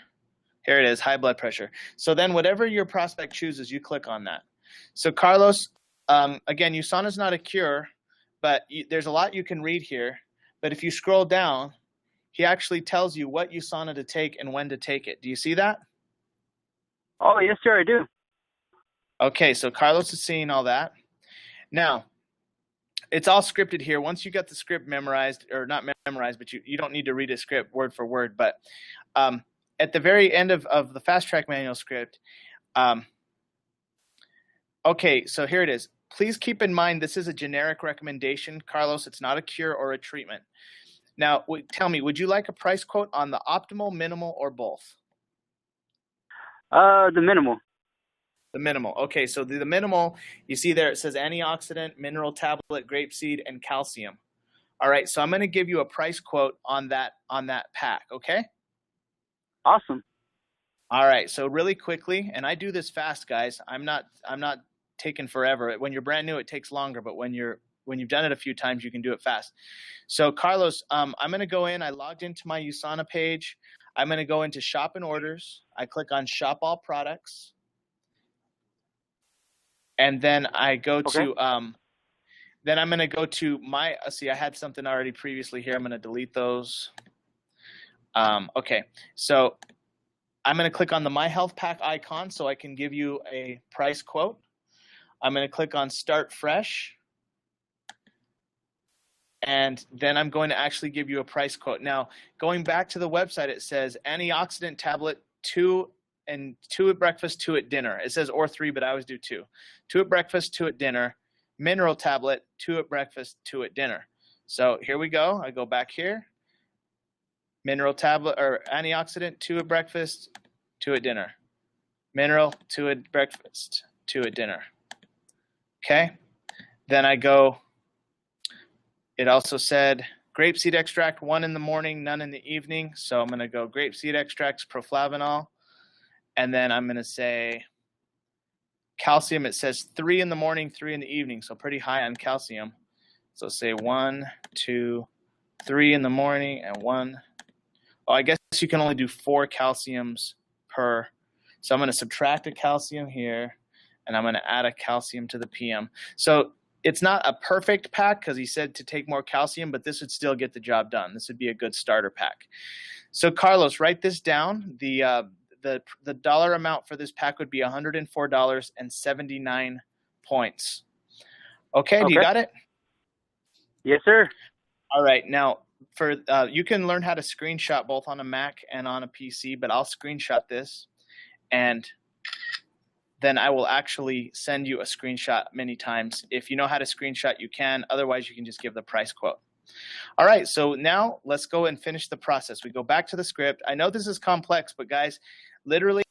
Here it is, high blood pressure. So then whatever your prospect chooses, you click on that. So Carlos, again, USANA is not a cure, but there's a lot you can read here. But if you scroll down, he actually tells you what USANA to take and when to take it. Do you see that? Oh, yes, sir, I do. Okay, so Carlos is seeing all that. Now, it's all scripted here. Once you got the script memorized, or not memorized, but you don't need to read a script word for word. But at the very end of the fast track manual script, okay, so here it is. Please keep in mind this is a generic recommendation, Carlos. It's not a cure or a treatment. Now, tell me, would you like a price quote on the optimal, minimal, or both? The minimal. The minimal. Okay, so the minimal, you see there, it says antioxidant, mineral tablet, grapeseed, and calcium. All right, so I'm going to give you a price quote on that pack, okay? Awesome. All right, so really quickly, and I do this fast, guys. I'm not taking forever. When you're brand new, it takes longer, but when you've done it a few times, you can do it fast. So Carlos, I'm going to go in. I logged into my USANA page. I'm going to go into Shop and Orders. I click on Shop All Products. And then I go to, then I'm going to go to my, see, I had something already previously here. I'm going to delete those. Okay, so I'm going to click on the My Health Pack icon so I can give you a price quote. I'm going to click on Start Fresh. And then I'm going to actually give you a price quote. Now, going back to the website, it says antioxidant tablet 2 at breakfast, 2 at dinner. It says or 3, but I always do 2. 2 at breakfast, 2 at dinner. Mineral tablet, 2 at breakfast, 2 at dinner. So here we go. I go back here. Mineral tablet or antioxidant, 2 at breakfast, 2 at dinner. Mineral, 2 at breakfast, 2 at dinner. Okay. Then I go. It also said grapeseed extract, 1 in the morning, none in the evening. So I'm going to go grapeseed extracts, proflavanol. And then I'm going to say calcium. It says 3 in the morning, 3 in the evening. So pretty high on calcium. So say 1, 2, 3 in the morning and 1. Oh, I guess you can only do 4 calciums per. So I'm going to subtract a calcium here. And I'm going to add a calcium to the PM. So it's not a perfect pack because he said to take more calcium, but this would still get the job done. This would be a good starter pack. So Carlos, write this down. The dollar amount for this pack would be $104.79. Okay, do you got it? Yes, sir. All right. Now, for you can learn how to screenshot both on a Mac and on a PC, but I'll screenshot this, and then I will actually send you a screenshot many times. If you know how to screenshot, you can. Otherwise, you can just give the price quote. All right, so now let's go and finish the process. We go back to the script. I know this is complex, but guys, literally,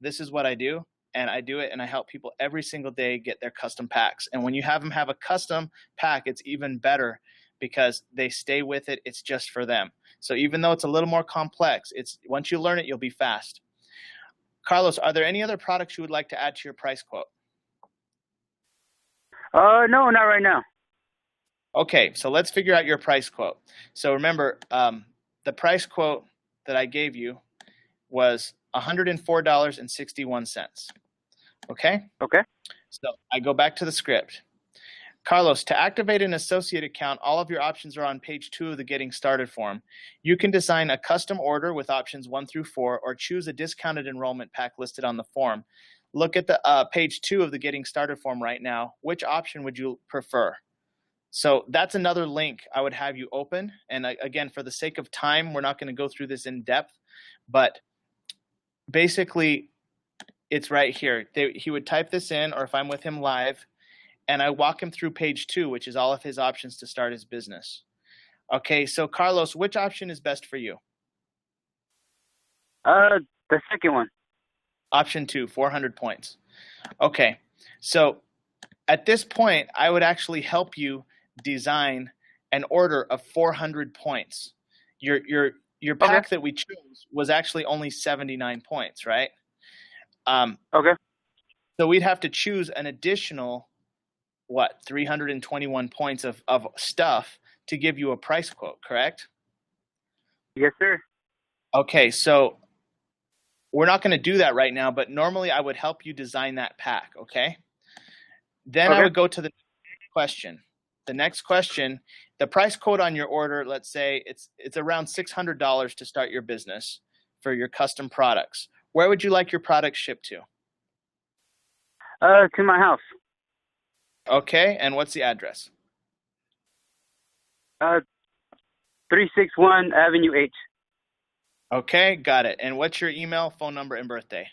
this is what I do, and I do it, and I help people every single day get their custom packs. And when you have them have a custom pack, it's even better because they stay with it. It's just for them. So even though it's a little more complex, once you learn it, you'll be fast. Carlos, are there any other products you would like to add to your price quote? No, not right now. Okay, so let's figure out your price quote. So remember, the price quote that I gave you was $104.61. Okay? Okay. So I go back to the script. Carlos, to activate an associate account, all of your options are on page 2 of the Getting Started form. You can design a custom order with options 1 through 4 or choose a discounted enrollment pack listed on the form. Look at the page 2 of the Getting Started form right now. Which option would you prefer? So that's another link I would have you open. And again, for the sake of time, we're not going to go through this in depth, but basically it's right here. He would type this in, or if I'm with him live, and I walk him through page 2, which is all of his options to start his business. Okay, so Carlos, which option is best for you? The second one. Option 2, 400 points. Okay, so at this point, I would actually help you design an order of 400 points. Your pack that we chose was actually only 79 points, right? Okay. So we'd have to choose an additional, 321 points of stuff to give you a price quote, correct? Yes, sir. Okay, so we're not going to do that right now, but normally I would help you design that pack, okay? Then I would go to the next question. The next question, the price quote on your order, let's say it's around $600 to start your business for your custom products. Where would you like your products shipped to? To my house. Okay, and what's the address? 361 Avenue H. Okay, got it. And what's your email, phone number, and birthday?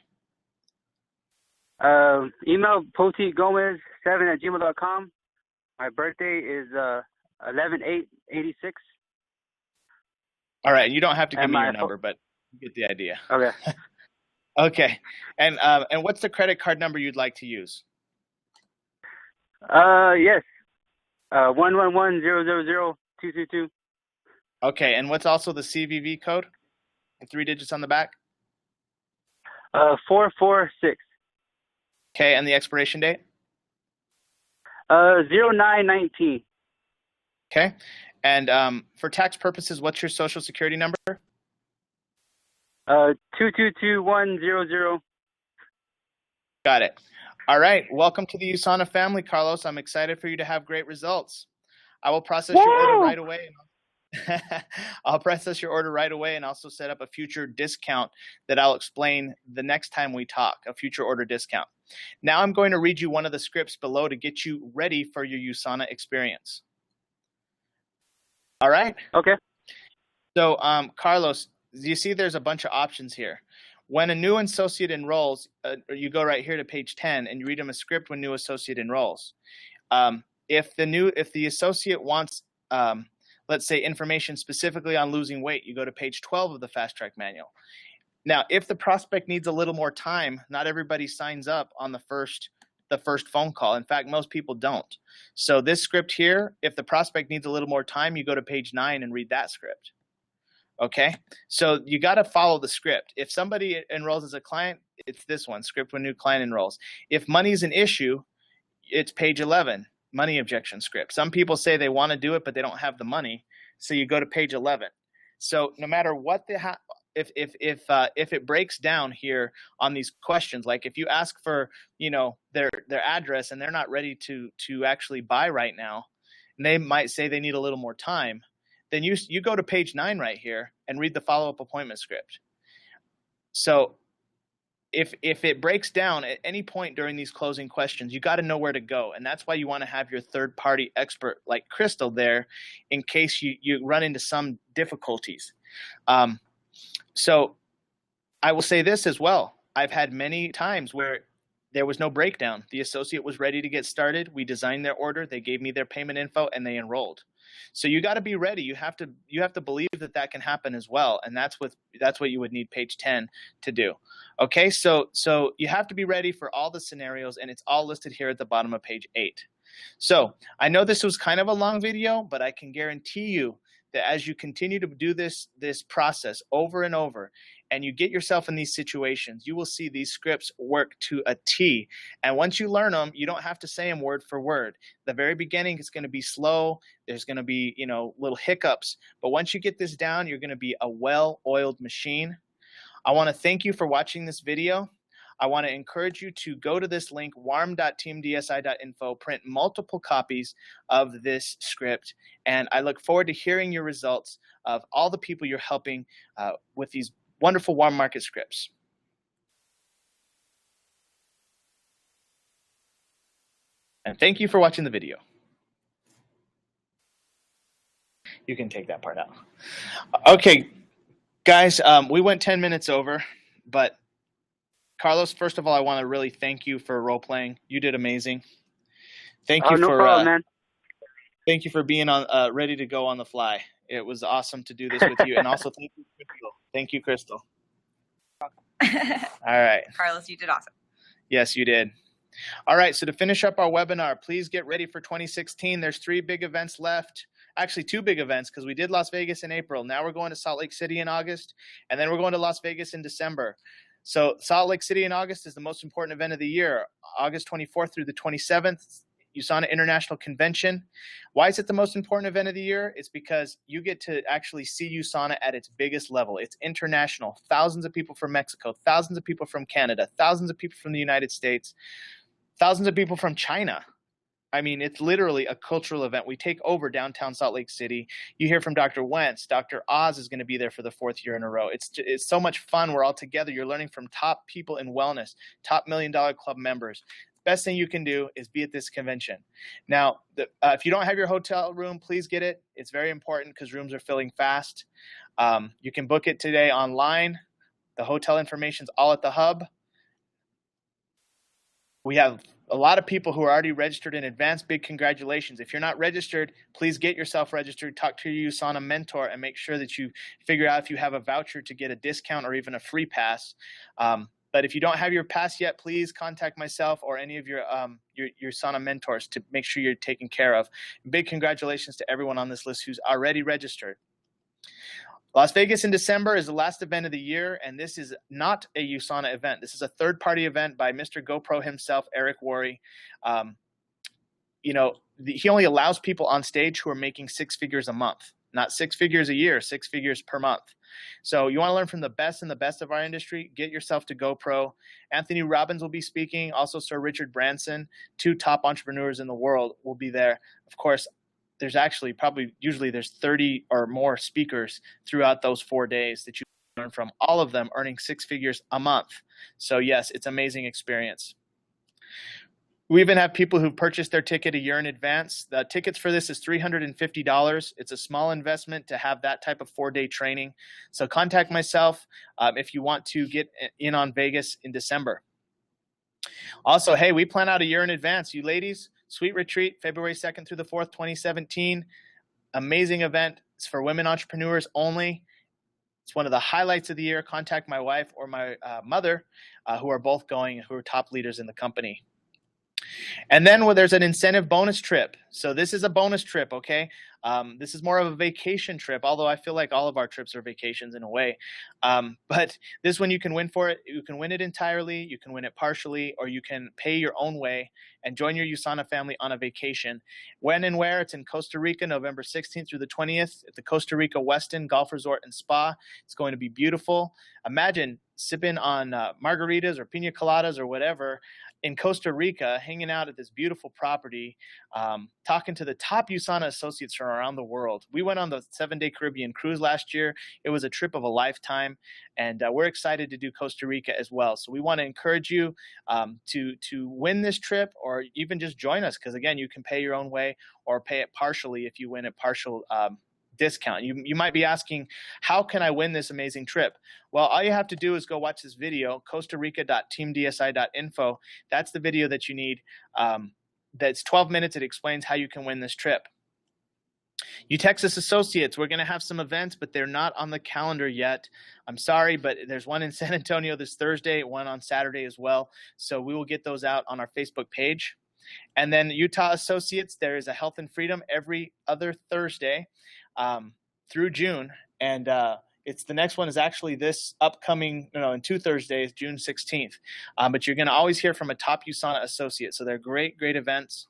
Email potegomez7@gmail.com. My birthday is 11/8/86. All right, you don't have to give me your number, but you get the idea. Okay. Okay, and what's the credit card number you'd like to use? Yes. 111000222. Okay, and what's also the CVV code? The 3 digits on the back? 446. Okay, and the expiration date? 0919. Okay, and for tax purposes, what's your social security number? 222100. Got it. All right, welcome to the USANA family, Carlos. I'm excited for you to have great results. I will process your order right away. I'll process your order right away and also set up a future discount that I'll explain the next time we talk, a future order discount. Now I'm going to read you one of the scripts below to get you ready for your USANA experience. All right? Okay. So, Carlos, you see there's a bunch of options here. When a new associate enrolls, you go right here to page 10 and you read them a script when new associate enrolls. If the associate wants, let's say, information specifically on losing weight, you go to page 12 of the Fast Track Manual. Now, if the prospect needs a little more time, not everybody signs up on the first phone call. In fact, most people don't. So this script here, if the prospect needs a little more time, you go to page 9 and read that script. Okay, so you got to follow the script. If somebody enrolls as a client, it's this one, script when new client enrolls. If money is an issue, it's page 11, money objection script. Some people say they want to do it, but they don't have the money, so you go to page 11. So no matter what if it breaks down here on these questions, like if you ask for their address and they're not ready to actually buy right now, and they might say they need a little more time, then you go to page 9 right here and read the follow-up appointment script. So if it breaks down at any point during these closing questions, you got to know where to go. And that's why you want to have your third-party expert like Crystal there in case you run into some difficulties. So I will say this as well. I've had many times where there was no breakdown. The associate was ready to get started. We designed their order. They gave me their payment info and they enrolled. So you got to be ready. You have to believe that can happen as well. And that's what you would need page 10 to do. Okay. So you have to be ready for all the scenarios, and it's all listed here at the bottom of page 8. So I know this was kind of a long video, but I can guarantee you that as you continue to do this process over and over, and you get yourself in these situations, you will see these scripts work to a T. And once you learn them, you don't have to say them word for word. The very beginning is going to be slow. There's going to be, little hiccups. But once you get this down, you're going to be a well-oiled machine. I want to thank you for watching this video. I want to encourage you to go to this link, warm.teamdsi.info, print multiple copies of this script, and I look forward to hearing your results of all the people you're helping with these wonderful warm market scripts. And thank you for watching the video. You can take that part out. Okay, guys, we went 10 minutes over, but Carlos, first of all, I want to really thank you for role playing. You did amazing. Thank you no problem, man. Thank you for being on ready to go on the fly. It was awesome to do this with you, and also thank you, Crystal. Thank you, Crystal. All right. Carlos, you did awesome. Yes, you did. All right, so to finish up our webinar, please get ready for 2016. There's 3 big events left. Actually, 2 big events, because we did Las Vegas in April. Now we're going to Salt Lake City in August, and then we're going to Las Vegas in December. So Salt Lake City in August is the most important event of the year, August 24th through the 27th. USANA International Convention. Why is it the most important event of the year? It's because you get to actually see USANA at its biggest level. It's international. Thousands of people from Mexico, thousands of people from Canada, thousands of people from the United States, thousands of people from China. I mean, it's literally a cultural event. We take over downtown Salt Lake City. You hear from Dr. Wentz. Dr. Oz is going to be there for the 4th year in a row. It's so much fun. We're all together. You're learning from top people in wellness, top $1 Million Club members. Best thing you can do is be at this convention. Now, if you don't have your hotel room, please get it. It's very important because rooms are filling fast. You can book it today online. The hotel information's all at the hub. We have a lot of people who are already registered in advance. Big congratulations. If you're not registered, please get yourself registered. Talk to your USANA mentor and make sure that you figure out if you have a voucher to get a discount or even a free pass. But if you don't have your pass yet, please contact myself or any of your USANA mentors to make sure you're taken care of. Big congratulations to everyone on this list who's already registered. Las Vegas in December is the last event of the year, and this is not a USANA event. This is a third-party event by Mr. GoPro himself, Eric Worre. He only allows people on stage who are making 6 figures a month, not 6 figures a year, 6 figures per month. So you want to learn from the best and the best of our industry, get yourself to GoPro. Anthony Robbins will be speaking. Also, Sir Richard Branson, 2 top entrepreneurs in the world, will be there. Of course, there's actually usually there's 30 or more speakers throughout those 4 days that you learn from, all of them earning 6 figures a month. So yes, it's an amazing experience. We even have people who've purchased their ticket a year in advance. The tickets for this is $350. It's a small investment to have that type of 4-day training. So contact myself if you want to get in on Vegas in December. Also, hey, we plan out a year in advance. You ladies, Sweet Retreat, February 2nd through the 4th, 2017. Amazing event. It's for women entrepreneurs only. It's one of the highlights of the year. Contact my wife or my mother, who are both going, who are top leaders in the company. And then there's an incentive bonus trip. So this is a bonus trip, okay? This is more of a vacation trip, although I feel like all of our trips are vacations in a way. But this one you can win for it. You can win it entirely, you can win it partially, or you can pay your own way and join your USANA family on a vacation. When and where? It's in Costa Rica, November 16th through the 20th at the Costa Rica Westin Golf Resort and Spa. It's going to be beautiful. Imagine sipping on margaritas or pina coladas or whatever in Costa Rica, hanging out at this beautiful property, talking to the top USANA associates from around the world. We went on the 7-day Caribbean cruise last year. It was a trip of a lifetime, and we're excited to do Costa Rica as well. So we want to encourage you to win this trip, or even just join us, because again, you can pay your own way or pay it partially if you win a partial discount. You might be asking, how can I win this amazing trip? Well, all you have to do is go watch this video, costarica.teamdsi.info. That's the video that you need. That's 12 minutes. It explains how you can win this trip. You Texas associates, we're going to have some events, but they're not on the calendar yet. I'm sorry, but there's one in San Antonio this Thursday, one on Saturday as well. So we will get those out on our Facebook page. And then Utah associates, there is a Health and Freedom every other Thursday through June. And it's the next one is actually this upcoming, in 2 Thursdays, June 16th. But you're going to always hear from a top USANA associate. So they're great, great events.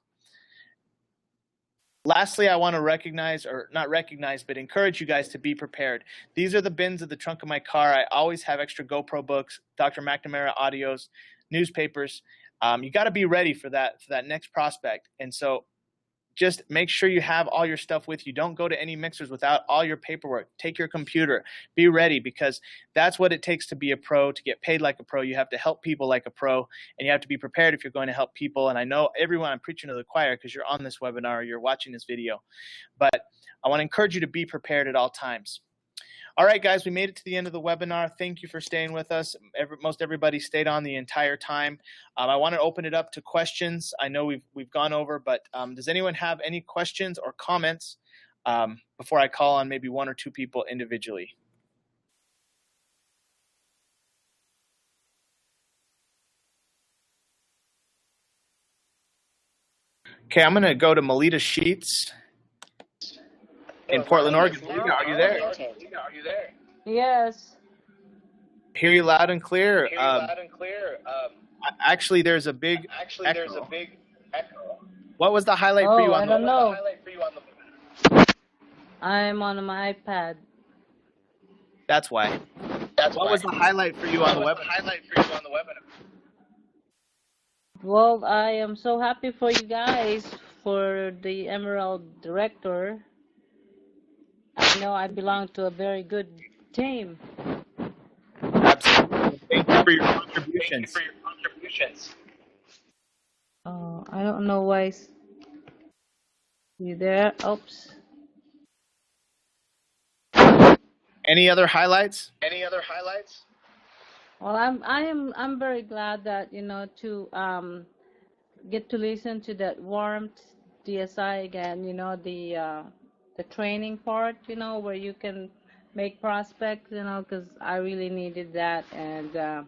Lastly, I want to but encourage you guys to be prepared. These are the bins of the trunk of my car. I always have extra GoPro books, Dr. McNamara audios, newspapers. You got to be ready for that next prospect. And so just make sure you have all your stuff with you. Don't go to any mixers without all your paperwork. Take your computer. Be ready, because that's what it takes to be a pro, to get paid like a pro. You have to help people like a pro, and you have to be prepared if you're going to help people. And I know everyone, I'm preaching to the choir because you're on this webinar or you're watching this video. But I want to encourage you to be prepared at all times. All right, guys, we made it to the end of the webinar. Thank you for staying with us. Most everybody stayed on the entire time. I want to open it up to questions. I know we've gone over, but does anyone have any questions or comments before I call on maybe 1 or 2 people individually? Okay, I'm going to go to Melita Sheets in Portland, Oregon. Melita, are you there? Yes. Hear you loud and clear. Actually, there's a big echo. What was the highlight for you on I don't know. I'm on my iPad. That's why. What was the highlight for you on the webinar? Well, I am so happy for you guys, for the Emerald Director. I know I belong to a very good team. Absolutely. Thank you for your contributions. Oh, I don't know why. You there? Oops. Any other highlights? Well, I'm very glad that to get to listen to that warmth DSI again. The training part. Where you can make prospects. Because I really needed that, and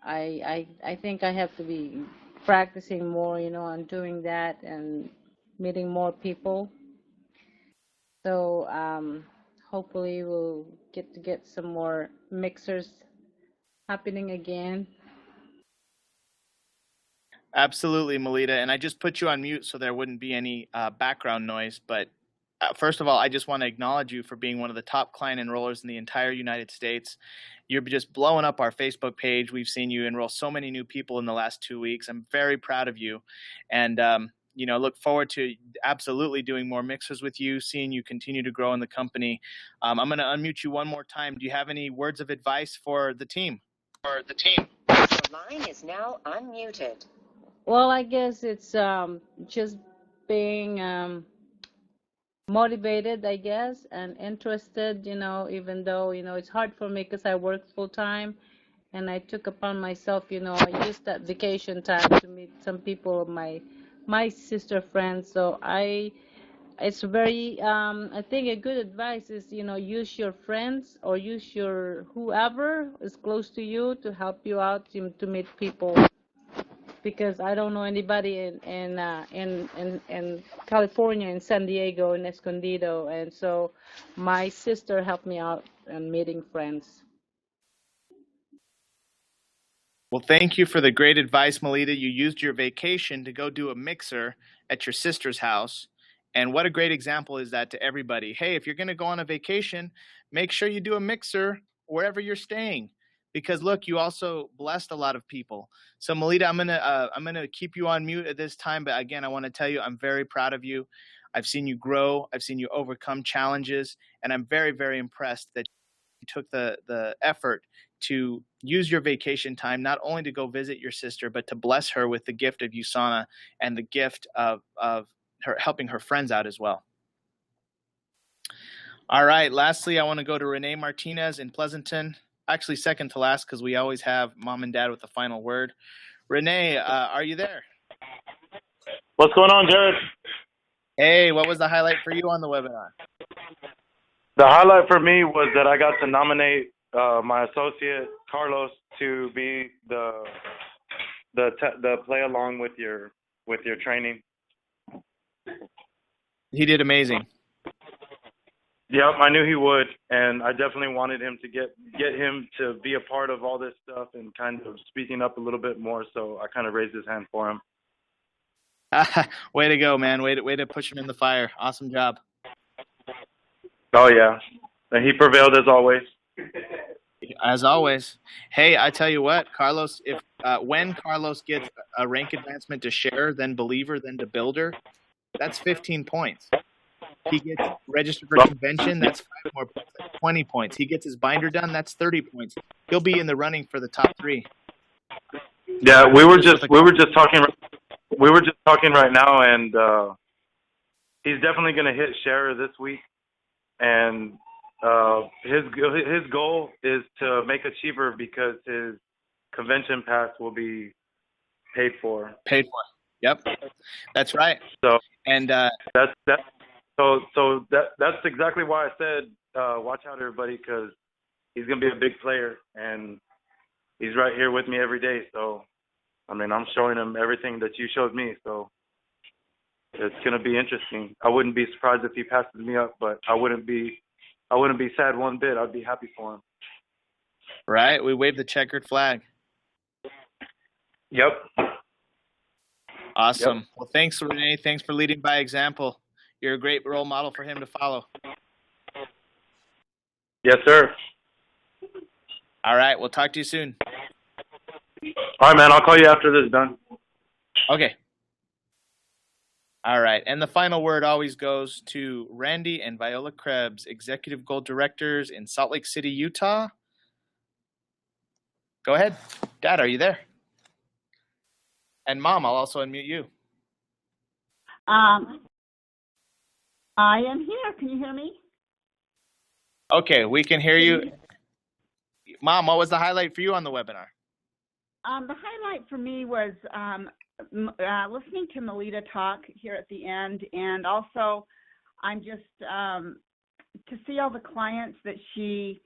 I think I have to be practicing more. On doing that and meeting more people. So hopefully we'll get some more mixers happening again. Absolutely, Melita. And I just put you on mute so there wouldn't be any background noise. But first of all, I just want to acknowledge you for being one of the top client enrollers in the entire United States. You're just blowing up our Facebook page. We've seen you enroll so many new people in the last 2 weeks. I'm very proud of you. And look forward to absolutely doing more mixers with you, seeing you continue to grow in the company. I'm going to unmute you one more time. Do you have any words of advice for the team? The line is now unmuted. Well, I guess it's just being motivated, I guess, and interested, even though, it's hard for me because I work full time. And I took upon myself, I used that vacation time to meet some people, my sister friends. So it's very, I think a good advice is, use your friends or use your whoever is close to you to help you out to meet people. Because I don't know anybody in California, in San Diego, in Escondido. And so my sister helped me out in meeting friends. Well, thank you for the great advice, Melita. You used your vacation to go do a mixer at your sister's house. And what a great example is that to everybody. Hey, if you're going to go on a vacation, make sure you do a mixer wherever you're staying. Because look, you also blessed a lot of people. So Melita, I'm gonna keep you on mute at this time. But again, I want to tell you, I'm very proud of you. I've seen you grow. I've seen you overcome challenges. And I'm very, very impressed that you took the effort to use your vacation time, not only to go visit your sister, but to bless her with the gift of USANA and the gift of her helping her friends out as well. All right. Lastly, I want to go to Renee Martinez in Pleasanton. Actually, second to last, because we always have mom and dad with the final word. Renee, are you there? What's going on, Jared? Hey, what was the highlight for you on the webinar? The highlight for me was that I got to nominate my associate Carlos to be the play along with your training. He did amazing. Yep, I knew he would, and I definitely wanted him to get him to be a part of all this stuff and kind of speaking up a little bit more. So I kind of raised his hand for him. Way to go, man! Way to push him in the fire. Awesome job. Oh yeah, and he prevailed as always. As always. Hey, I tell you what, Carlos. If when Carlos gets a rank advancement to share, then believer, then to builder, that's 15 points. He gets registered for convention, that's 5 more points, that's 20 points. He gets his binder done, that's 30 points. He'll be in the running for the top 3. Yeah, we were just talking right now, and he's definitely going to hit share this week. And his goal is to make Achiever because his convention pass will be paid for. Paid for. Yep, that's right. So and that's exactly why I said watch out, everybody, because he's gonna be a big player and he's right here with me every day. So I mean, I'm showing him everything that you showed me, so it's going to be interesting. I wouldn't be surprised if he passes me up, but I wouldn't be sad one bit. I'd be happy for him. Right? We wave the checkered flag. Yep. Awesome. Yep. Well, thanks, Renee. Thanks for leading by example. You're a great role model for him to follow. Yes, sir. All right. We'll talk to you soon. All right, man. I'll call you after this is done. Okay. All right. And the final word always goes to Randy and Viola Krebs, Executive Gold Directors in Salt Lake City, Utah. Go ahead. Dad, are you there? And Mom, I'll also unmute you. I am here. Can you hear me? Okay, we can hear you. Mom, what was the highlight for you on the webinar? The highlight for me was listening to Melita talk here at the end, and also I'm just to see all the clients that she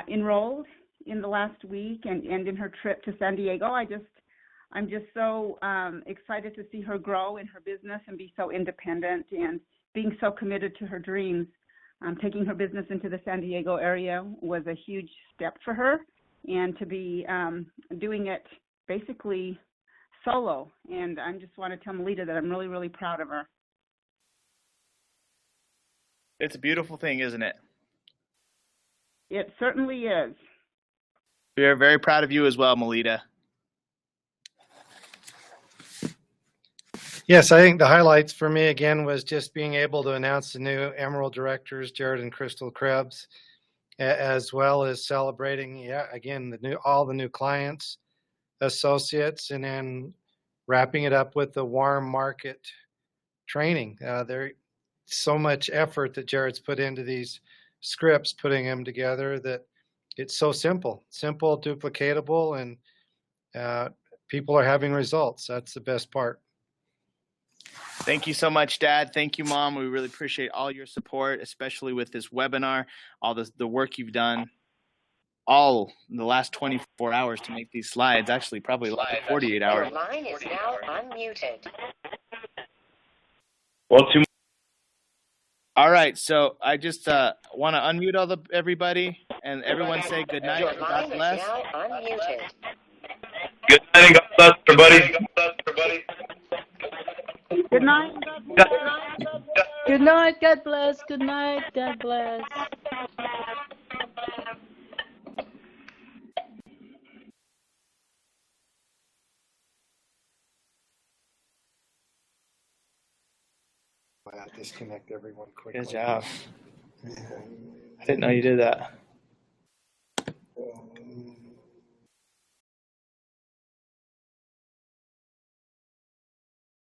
enrolled in the last week and in her trip to San Diego. I'm just so excited to see her grow in her business and be so independent and being so committed to her dreams. Taking her business into the San Diego area was a huge step for her, and to be doing it basically solo. And I just want to tell Melita that I'm really, really proud of her. It's a beautiful thing, isn't it? It certainly is. We are very proud of you as well, Melita. Yes, I think the highlights for me again was just being able to announce the new Emerald Directors, Jared and Crystal Krebs, as well as celebrating, again, all the new clients, associates, and then wrapping it up with the warm market training. There's so much effort that Jared's put into these scripts, putting them together, that it's so simple, duplicatable, and people are having results. That's the best part. Thank you so much, Dad. Thank you, Mom. We really appreciate all your support, especially with this webinar, all the work you've done all in the last 24 hours to make these slides, actually probably 48 hours. Your line is now unmuted. Well, All right, so I just want to unmute everybody, and everyone say good night. Your God line is bless. now unmuted. good night and God bless, everybody. Good night. Good night. God bless. Good night. God bless. Disconnect everyone quickly. Good job. I didn't know you did that.